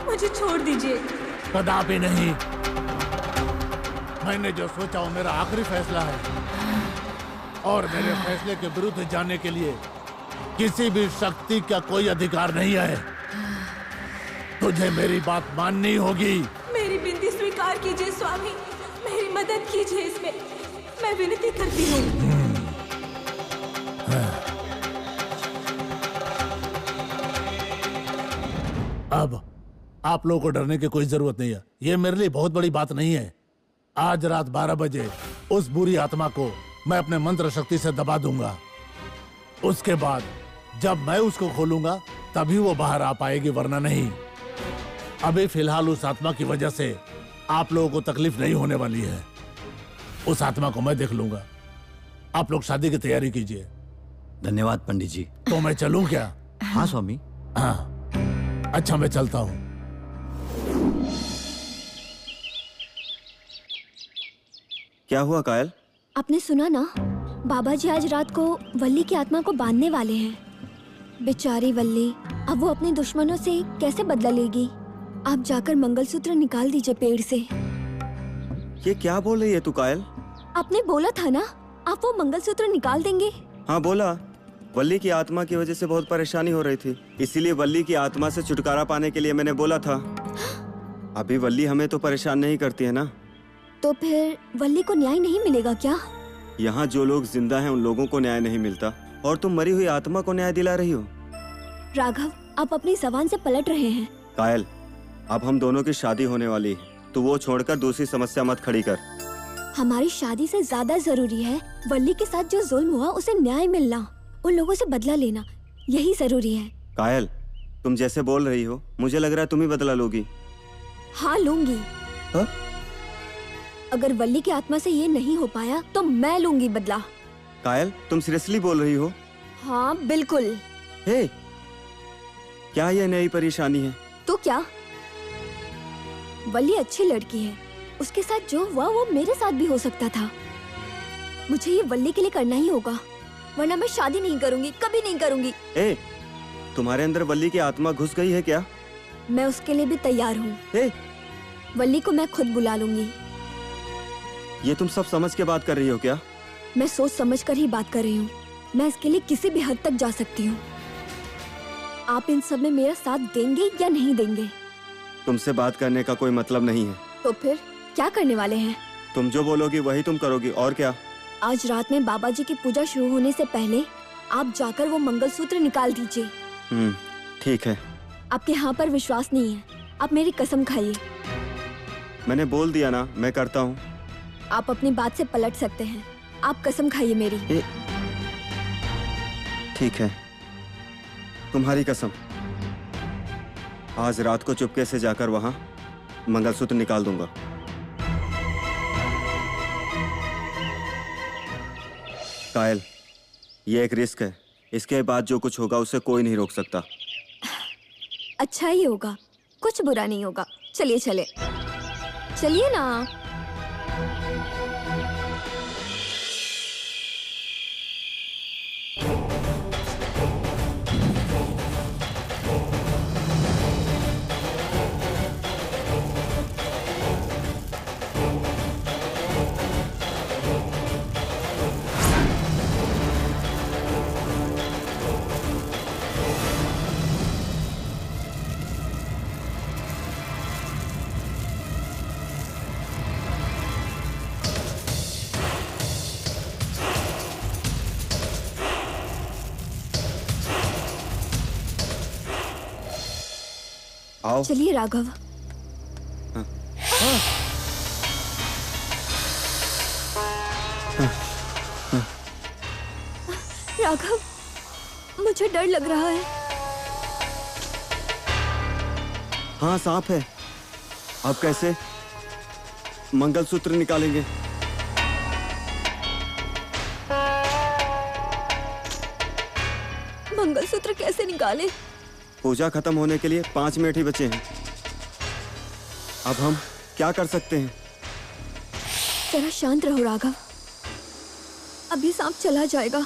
मुझे छोड़ दीजिए। कदापि नहीं। मैंने जो सोचा वो मेरा आखिरी फैसला है और मेरे फैसले के विरुद्ध जाने के लिए किसी भी शक्ति का कोई अधिकार नहीं है। तुझे मेरी बात माननी होगी। मेरी विनती स्वीकार कीजिए स्वामी, मेरी मदद कीजिए इसमें, मैं विनती करती हूँ। अब आप लोगों को डरने की कोई जरूरत नहीं है। ये मेरे लिए बहुत बड़ी बात नहीं है। आज रात 12 बजे उस बुरी आत्मा को मैं अपने मंत्र शक्ति से दबा दूंगा। उसके बाद जब मैं उसको खोलूंगा तभी वो बाहर आ पाएगी, वरना नहीं। अभी फिलहाल उस आत्मा की वजह से आप लोगों को तकलीफ नहीं होने वाली है। उस आत्मा को मैं देख लूंगा। आप लोग शादी की तैयारी कीजिए। धन्यवाद पंडित जी। तो मैं चलूं क्या? हाँ स्वामी। हाँ, अच्छा मैं चलता हूँ। क्या हुआ कायल? आपने सुना ना, बाबा जी आज रात को वल्ली की आत्मा को बांधने वाले हैं। बेचारी वल्ली, अब वो अपने दुश्मनों से कैसे बदला लेगी? आप जाकर मंगलसूत्र निकाल दीजिए पेड़ से। ये क्या बोल रही है तू कायल? आपने बोला था ना, आप वो मंगलसूत्र निकाल देंगे। हाँ बोला। वल्ली की आत्मा की वजह से बहुत परेशानी हो रही थी, इसीलिए वल्ली की आत्मा से छुटकारा पाने के लिए मैंने बोला था। अभी वल्ली हमें तो परेशान नहीं करती है ना। तो फिर वल्ली को न्याय नहीं मिलेगा क्या? यहाँ जो लोग जिंदा हैं उन लोगों को न्याय नहीं मिलता, और तुम मरी हुई आत्मा को न्याय दिला रही हो। राघव, आप अपनी जबान से पलट रहे हैं। कायल, अब हम दोनों की शादी होने वाली है, तो वो छोड़कर दूसरी समस्या मत खड़ी कर। हमारी शादी से ज्यादा जरूरी है वल्ली के साथ जो जुल्म हुआ उसे न्याय मिलना, उन लोगों से बदला लेना, यही जरूरी है। कायल, तुम जैसे बोल रही हो मुझे लग रहा है तुम ही बदला लोगी। हाँ लूंगी। हा? अगर वल्ली की आत्मा से ये नहीं हो पाया तो मैं लूंगी बदला। कायल, तुम सीरियसली बोल रही हो? हाँ बिल्कुल। हे, क्या ये नई परेशानी है? तो क्या? वल्ली अच्छी लड़की है, उसके साथ जो हुआ वो मेरे साथ भी हो सकता था। मुझे ये वल्ली के लिए करना ही होगा, वरना मैं शादी नहीं करूंगी, कभी नहीं करूंगी। ए, तुम्हारे अंदर वल्ली की आत्मा घुस गई है क्या? मैं उसके लिए भी तैयार हूँ। वल्ली को मैं खुद बुला लूंगी। ये तुम सब समझ के बात कर रही हो क्या? मैं सोच समझ कर ही बात कर रही हूँ। मैं इसके लिए किसी भी हद तक जा सकती हूँ। आप इन सब में मेरा साथ देंगे या नहीं देंगे? तुमसे बात करने का कोई मतलब नहीं है। तो फिर क्या करने वाले हैं? तुम जो बोलोगी वही तुम करोगी, और क्या? आज रात में बाबा जी की पूजा शुरू होने से पहले आप जाकर वो मंगलसूत्र निकाल दीजिए। ठीक है। आपके यहाँ पर विश्वास नहीं है, आप मेरी कसम खाइए। मैंने बोल दिया ना, मैं करता हूँ। आप अपनी बात से पलट सकते हैं, आप कसम खाइए मेरी। ठीक है, तुम्हारी कसम। आज रात को चुपके से जाकर वहाँ मंगलसूत्र निकाल दूंगा। कायल, ये एक रिस्क है, इसके बाद जो कुछ होगा उसे कोई नहीं रोक सकता। अच्छा ही होगा, कुछ बुरा नहीं होगा। चलिए चले, चलिए ना। चलिए राघव। राघव, मुझे डर लग रहा है। हाँ सांप है। अब कैसे मंगलसूत्र निकालेंगे? मंगलसूत्र कैसे निकाले? पूजा खत्म होने के लिए 5 मिनट ही बचे हैं। अब हम क्या कर सकते हैं? जरा शांत रहो राघव, अभी सांप चला जाएगा।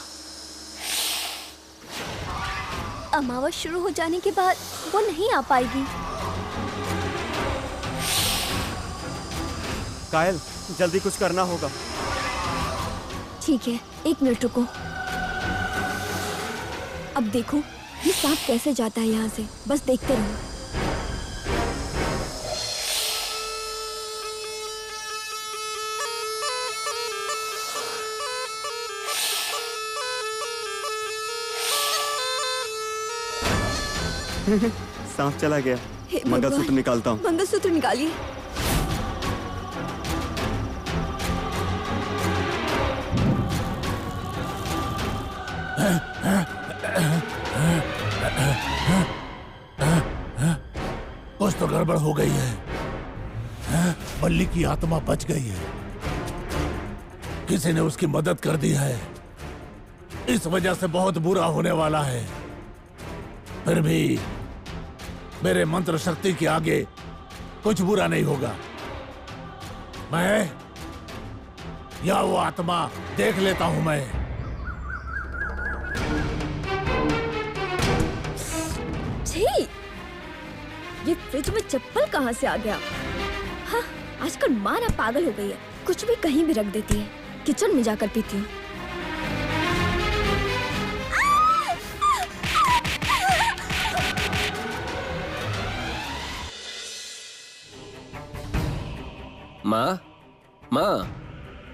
अमावस शुरू हो जाने के बाद वो नहीं आ पाएगी। कायल, जल्दी कुछ करना होगा। ठीक है, 1 मिनट रुको। अब देखो ये सांप कैसे जाता है यहाँ से, बस देखते रहो। सांप चला गया। मंगलसूत्र निकालता हूँ। मंगलसूत्र निकालिए। कुछ तो गड़बड़ हो गई है। बल्ली की आत्मा बच गई है। किसी ने उसकी मदद कर दी है। इस वजह से बहुत बुरा होने वाला है। फिर भी मेरे मंत्र शक्ति के आगे कुछ बुरा नहीं होगा। मैं या वो आत्मा देख लेता हूं मैं। छी! ये फ्रिज में चप्पल कहाँ से आ गया? हाँ, आजकल माँ ना पागल हो गई है, कुछ भी कहीं भी रख देती है। किचन में जाकर पीती हूँ। माँ, माँ,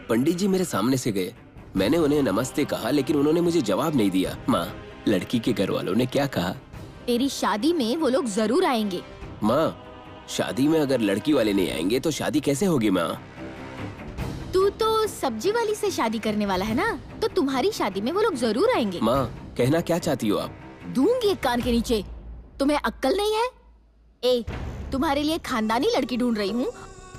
पंडित जी मेरे सामने से गए। मैंने उन्हें नमस्ते कहा लेकिन उन्होंने मुझे जवाब नहीं दिया। माँ, लड़की के घर वालों ने क्या कहा? तेरी शादी में वो लोग जरूर आएंगे। माँ, शादी में अगर लड़की वाले नहीं आएंगे तो शादी कैसे होगी माँ? तू तो सब्जी वाली से शादी करने वाला है ना, तो तुम्हारी शादी में वो लोग जरूर आएंगे। माँ, कहना क्या चाहती हो आप? दूंगी एक कान के नीचे। तुम्हें अक्ल नहीं है? ए, तुम्हारे लिए खानदानी लड़की ढूंढ रही हूँ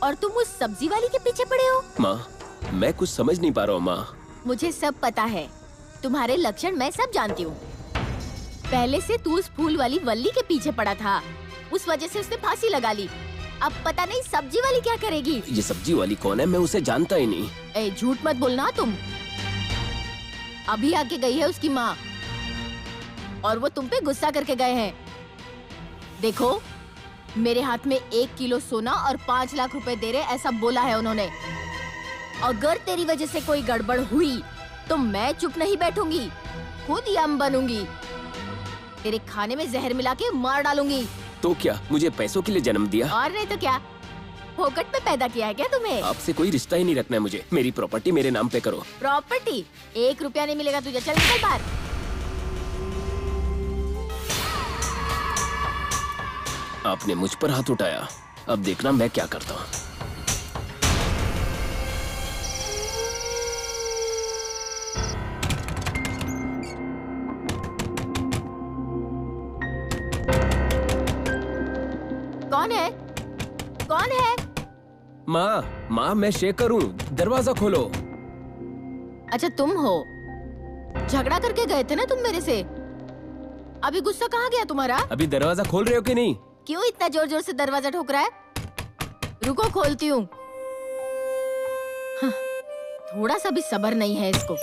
और तुम उस सब्जी वाली के पीछे पड़े हो। माँ, मैं कुछ समझ नहीं पा रहा हूँ माँ। मुझे सब पता है, तुम्हारे लक्षण मैं सब जानती हूँ। पहले से तू उस फूल वाली वल्ली के पीछे पड़ा था, उस वजह से उसने फांसी लगा ली। अब पता नहीं सब्जी वाली क्या करेगी। ये सब्जी वाली कौन है? मैं उसे जानता ही नहीं। ए, झूठ मत बोलना तुम। अभी आके गई है उसकी माँ और वो तुम पे गुस्सा करके गए हैं। देखो, मेरे हाथ में 1 किलो सोना और 5 लाख रुपए दे रहे, ऐसा बोला है उन्होंने। अगर तेरी वजह से कोई गड़बड़ हुई तो मैं चुप नहीं बैठूंगी, खुद यम बनूंगी। तेरे खाने में जहर मिला के मार डालूंगी। तो क्या मुझे पैसों के लिए जन्म दिया? और नहीं तो क्या, फोकट में पैदा किया है क्या तुम्हें? आपसे कोई रिश्ता ही नहीं रखना है मुझे। मेरी प्रॉपर्टी मेरे नाम पे करो। प्रॉपर्टी? 1 रुपया नहीं मिलेगा तुझे। चल निकल बाहर। आपने मुझ पर हाथ उठाया, अब देखना मैं क्या करता हूँ। कौन है? कौन है? माँ, मैं शेखर हूँ, दरवाजा खोलो। अच्छा तुम हो। झगड़ा करके गए थे ना तुम मेरे से। अभी गुस्सा कहाँ गया तुम्हारा? अभी दरवाजा खोल रहे हो कि नहीं? क्यों इतना जोर जोर से दरवाजा ठोक रहा है? रुको, खोलती हूँ। हाँ, थोड़ा सा भी सब्र नहीं है इसको।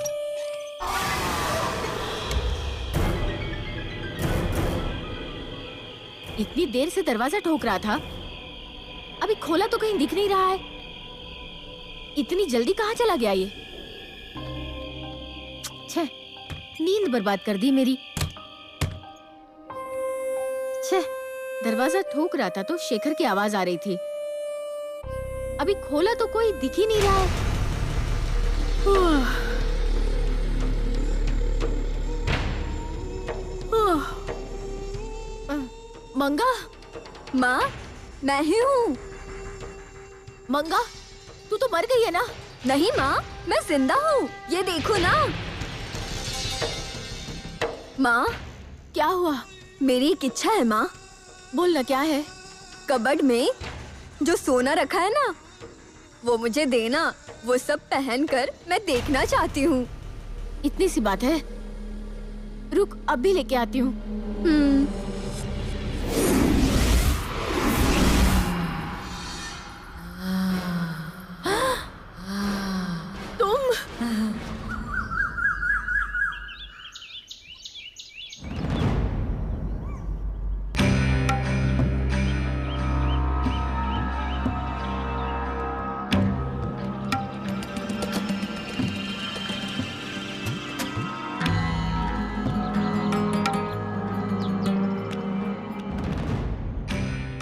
इतनी देर से दरवाजा ठोक रहा था, अभी खोला तो कहीं दिख नहीं रहा है। इतनी जल्दी कहाँ चला गया ये? छे, नींद बर्बाद कर दी मेरी। छे, दरवाजा ठोक रहा था तो शेखर की आवाज आ रही थी। अभी खोला तो कोई दिख ही नहीं रहा है। मंगा, माँ, मैं ही हूँ। मंगा, तू तो मर गई है ना? नहीं माँ, मैं जिंदा हूँ, ये देखो ना। माँ, क्या हुआ? मेरी एक इच्छा है माँ। बोलना, क्या है? कबर्ड में जो सोना रखा है ना, वो मुझे देना। वो सब पहनकर मैं देखना चाहती हूँ। इतनी सी बात है, रुक अभी लेके आती हूँ।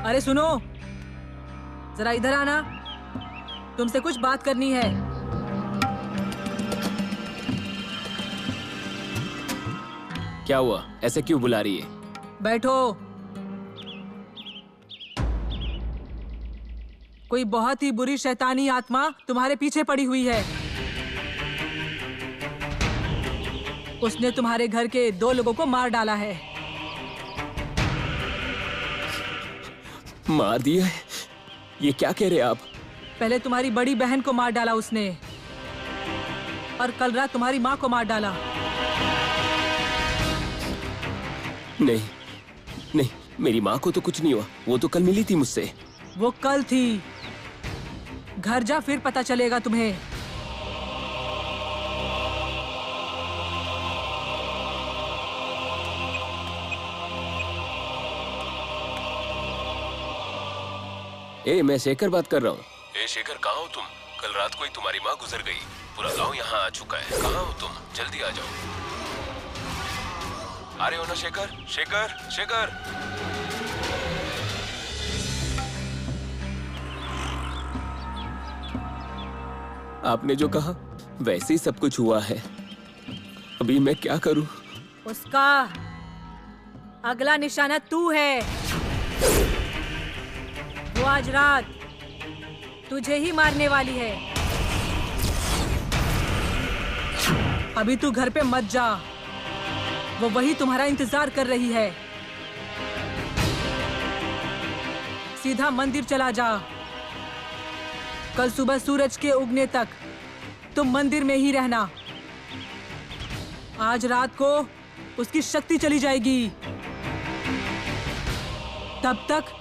अरे सुनो, जरा इधर आना, तुमसे कुछ बात करनी है। क्या हुआ? ऐसे क्यों बुला रही है? बैठो। कोई बहुत ही बुरी शैतानी आत्मा तुम्हारे पीछे पड़ी हुई है। उसने तुम्हारे घर के 2 लोगों को मार डाला है। मार दिया है? ये क्या कह रहे हैं आप? पहले तुम्हारी बड़ी बहन को मार डाला उसने, और कल रात तुम्हारी माँ को मार डाला। नहीं नहीं, मेरी माँ को तो कुछ नहीं हुआ। वो तो कल मिली थी मुझसे। वो कल थी। घर जा, फिर पता चलेगा तुम्हें। ए, मैं शेखर बात कर रहा हूँ। ए शेखर, कहाँ हो तुम? कल रात को ही तुम्हारी माँ गुजर गई। पूरा गांव यहाँ आ चुका है। कहाँ हो तुम? जल्दी आ जाओ। आ रहे हो ना शेखर? शेखर, शेखर। आपने जो कहा वैसे ही सब कुछ हुआ है। अभी मैं क्या करूं? उसका अगला निशाना तू है। वो आज रात तुझे ही मारने वाली है। अभी तू घर पे मत जा। वो वही तुम्हारा इंतजार कर रही है। सीधा मंदिर चला जा। कल सुबह सूरज के उगने तक तुम मंदिर में ही रहना। आज रात को उसकी शक्ति चली जाएगी। तब तक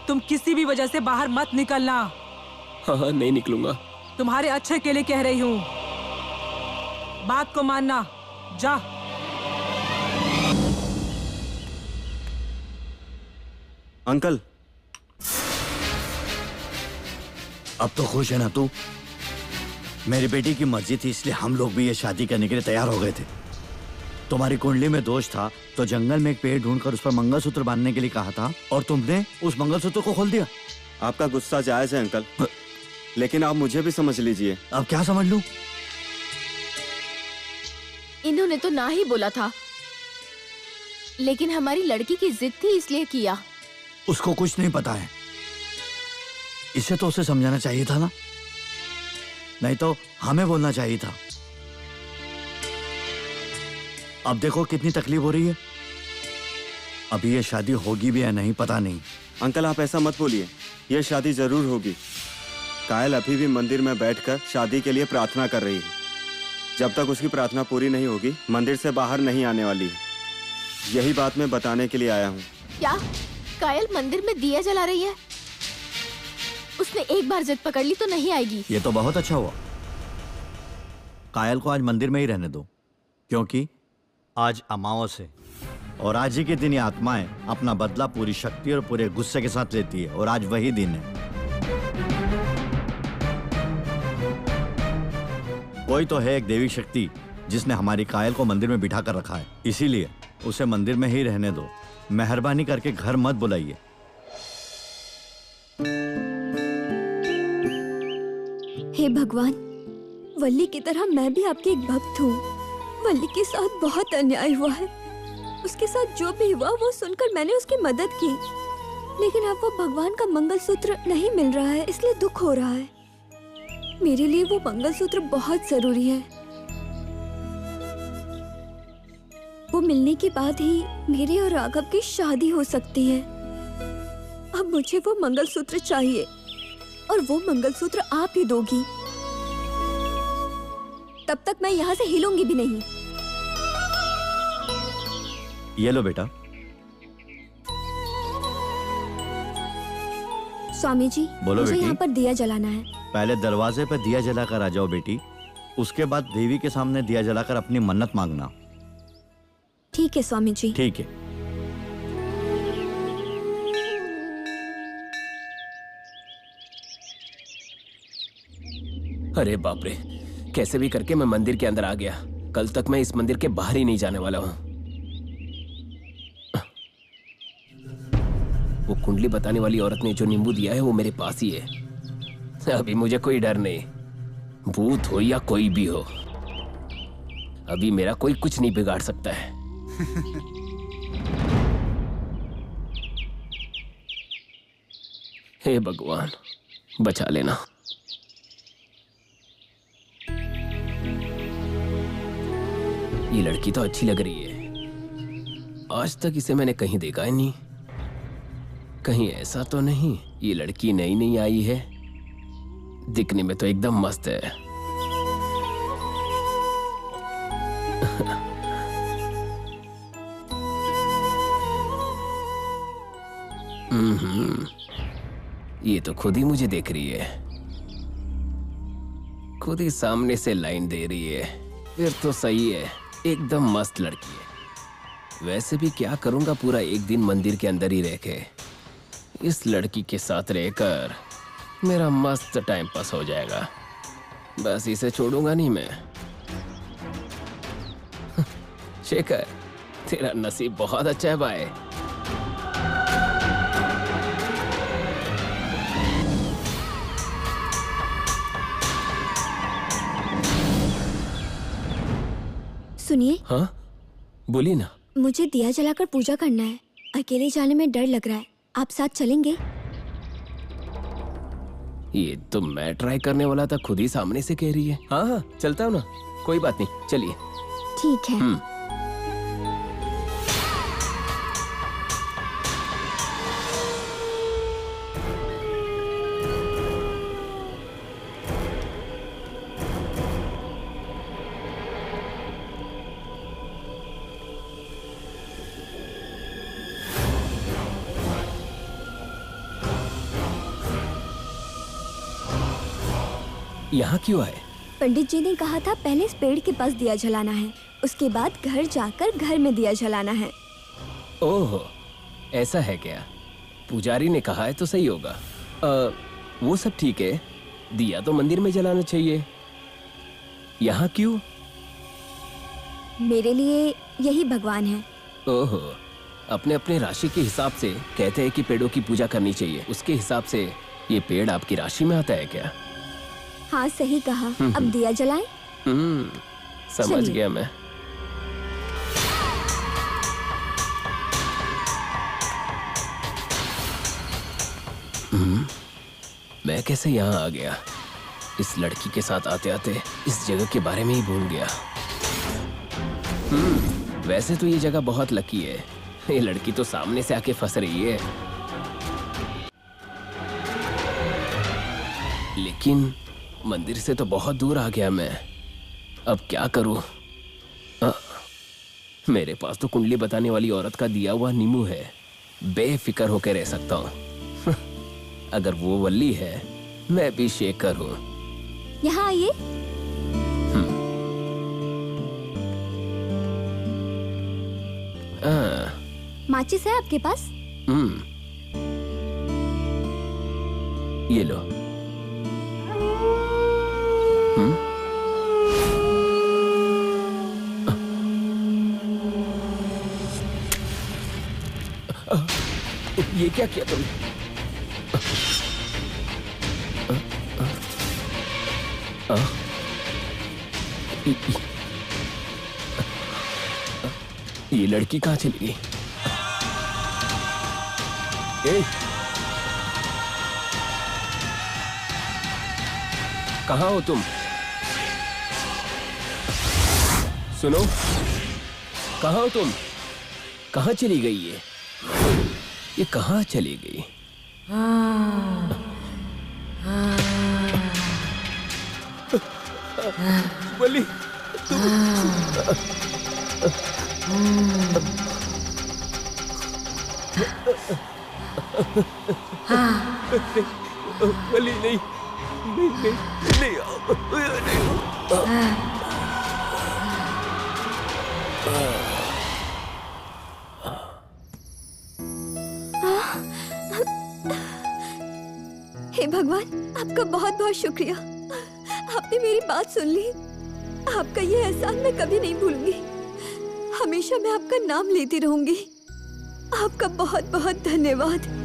तुम किसी भी वजह से बाहर मत निकलना। हाँ, नहीं निकलूंगा। तुम्हारे अच्छे के लिए कह रही हूँ। बात को मानना। जा। अंकल, अब तो खुश है ना तू? मेरी बेटी की मर्जी थी, इसलिए हम लोग भी ये शादी करने के लिए तैयार हो गए थे। तुम्हारी कुंडली में दोष था तो जंगल में एक पेड़ ढूंढकर उस पर मंगलसूत्र बांधने के लिए कहा था, और तुमने उस मंगलसूत्र को खोल दिया। आपका गुस्सा जायज है अंकल, लेकिन आप मुझे भी समझ लीजिए। अब क्या समझ लूं? इन्होंने तो ना ही बोला था, लेकिन हमारी लड़की की जिद थी इसलिए किया। उसको कुछ नहीं पता है। इसे तो उसे समझाना चाहिए था ना, नहीं तो हमें बोलना चाहिए था। अब देखो कितनी तकलीफ हो रही है। अभी ये शादी होगी भी या नहीं पता नहीं। अंकल, आप ऐसा मत बोलिए। ये शादी जरूर होगी। कायल अभी भी मंदिर में बैठकर शादी के लिए प्रार्थना कर रही है। जब तक उसकी प्रार्थना पूरी नहीं होगी, मंदिर से बाहर नहीं आने वाली है। यही बात मैं बताने के लिए आया हूँ। क्या कायल मंदिर में दिया जला रही है? उसने एक बार जिद पकड़ ली तो नहीं आएगी। ये तो बहुत अच्छा हुआ। कायल को आज मंदिर में ही रहने दो, क्योंकि आज अमावस है और आज ही के दिन ये आत्माएं अपना बदला पूरी शक्ति और पूरे गुस्से के साथ लेती है, और आज वही दिन है। कोई तो है एक देवी शक्ति जिसने हमारी कायल को मंदिर में बिठा कर रखा है, इसीलिए उसे मंदिर में ही रहने दो। मेहरबानी करके घर मत बुलाइए। हे भगवान, वल्ली की तरह मैं भी आपकी एक भक्त हूँ। वल्ली के साथ बहुत अन्याय हुआ है। उसके साथ जो भी हुआ वो सुनकर मैंने उसकी मदद की, लेकिन अब वो भगवान का मंगलसूत्र नहीं मिल रहा है, इसलिए दुख हो रहा है। मेरे लिए वो मंगलसूत्र बहुत जरूरी है। वो मिलने के बाद ही मेरी और राघव की शादी हो सकती है। अब मुझे वो मंगलसूत्र चाहिए, और वो मंगलसूत्र आप ही दोगी। तब तक मैं यहाँ से हिलूंगी भी नहीं। ये लो बेटा। स्वामी जी, बोलो मुझे बेटी। यहाँ पर दिया जलाना है। पहले दरवाजे पर दिया जलाकर आ जाओ बेटी, उसके बाद देवी के सामने दिया जलाकर अपनी मन्नत मांगना। ठीक है स्वामी जी। ठीक है। अरे बाप रे, कैसे भी करके मैं मंदिर के अंदर आ गया। कल तक मैं इस मंदिर के बाहर ही नहीं जाने वाला हूँ। वो कुंडली बताने वाली औरत ने जो नींबू दिया है वो मेरे पास ही है। अभी मुझे कोई डर नहीं, भूत हो या कोई भी हो। अभी मेरा कोई कुछ नहीं बिगाड़ सकता है। हे भगवान, बचा लेना। ये लड़की तो अच्छी लग रही है। आज तक इसे मैंने कहीं देखा ही नहीं। कहीं ऐसा तो नहीं ये लड़की नई नई आई है? दिखने में तो एकदम मस्त है। ये तो खुद ही मुझे देख रही है, खुद ही सामने से लाइन दे रही है। फिर तो सही है, एकदम मस्त लड़की है। वैसे भी क्या करूंगा पूरा एक दिन मंदिर के अंदर ही रह के। इस लड़की के साथ रहकर मेरा मस्त टाइम पास हो जाएगा। बस इसे छोड़ूंगा नहीं मैं। शेखर, तेरा नसीब बहुत अच्छा है भाई। सुनिए। हाँ, बोलिए ना। मुझे दिया जलाकर पूजा करना है। अकेले जाने में डर लग रहा है, आप साथ चलेंगे? ये तो मैं ट्राई करने वाला था, खुद ही सामने से कह रही है। हाँ हाँ, चलता हूँ ना, कोई बात नहीं, चलिए। ठीक है। यहाँ क्यों आए? पंडित जी ने कहा था पहले इस पेड़ के पास दिया जलाना है, उसके बाद घर जाकर घर में दिया जलाना है। ओह, ऐसा है क्या? पुजारी ने कहा है तो सही होगा। वो सब ठीक है, दिया तो मंदिर में जलाना चाहिए। यहाँ क्यों? मेरे लिए यही भगवान है। ओह, अपने अपने राशि के हिसाब से कहते हैं कि पेड़ों की पूजा करनी चाहिए। उसके हिसाब से ये पेड़ आपकी राशि में आता है क्या? हाँ, सही कहा। अब दिया जलाएं? समझ गया मैं। मैं कैसे यहाँ आ गया? इस लड़की के साथ आते आते इस जगह के बारे में ही भूल गया। वैसे तो ये जगह बहुत लकी है। ये लड़की तो सामने से आके फंस रही है, लेकिन मंदिर से तो बहुत दूर आ गया मैं। अब क्या करूं? मेरे पास तो कुंडली बताने वाली औरत का दिया हुआ नींबू है, बेफिक्र होकर रह सकता हूं। अगर वो वल्ली है, मैं भी शेखर हूं। यहाँ आइए। माचिस है आपके पास? ये लो। ये क्या किया तुमने? ये लड़की कहाँ चली गई? कहाँ हो तुम? सुनो, कहाँ हो तुम? कहाँ चली गई ये कहाँ चली गई? वली, वली नहीं, हे भगवान, आपका बहुत बहुत शुक्रिया। आपने मेरी बात सुन ली। आपका ये एहसान मैं कभी नहीं भूलूंगी। हमेशा मैं आपका नाम लेती रहूंगी। आपका बहुत बहुत धन्यवाद।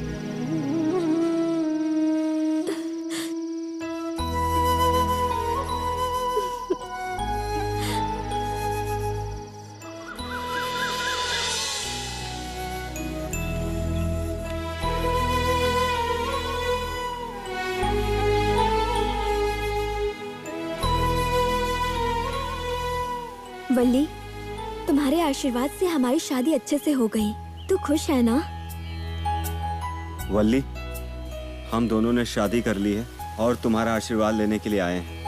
वल्ली, तुम्हारे आशीर्वाद से हमारी शादी अच्छे से हो गई। तू खुश है ना? वल्ली, हम दोनों ने शादी कर ली है और तुम्हारा आशीर्वाद लेने के लिए आए हैं।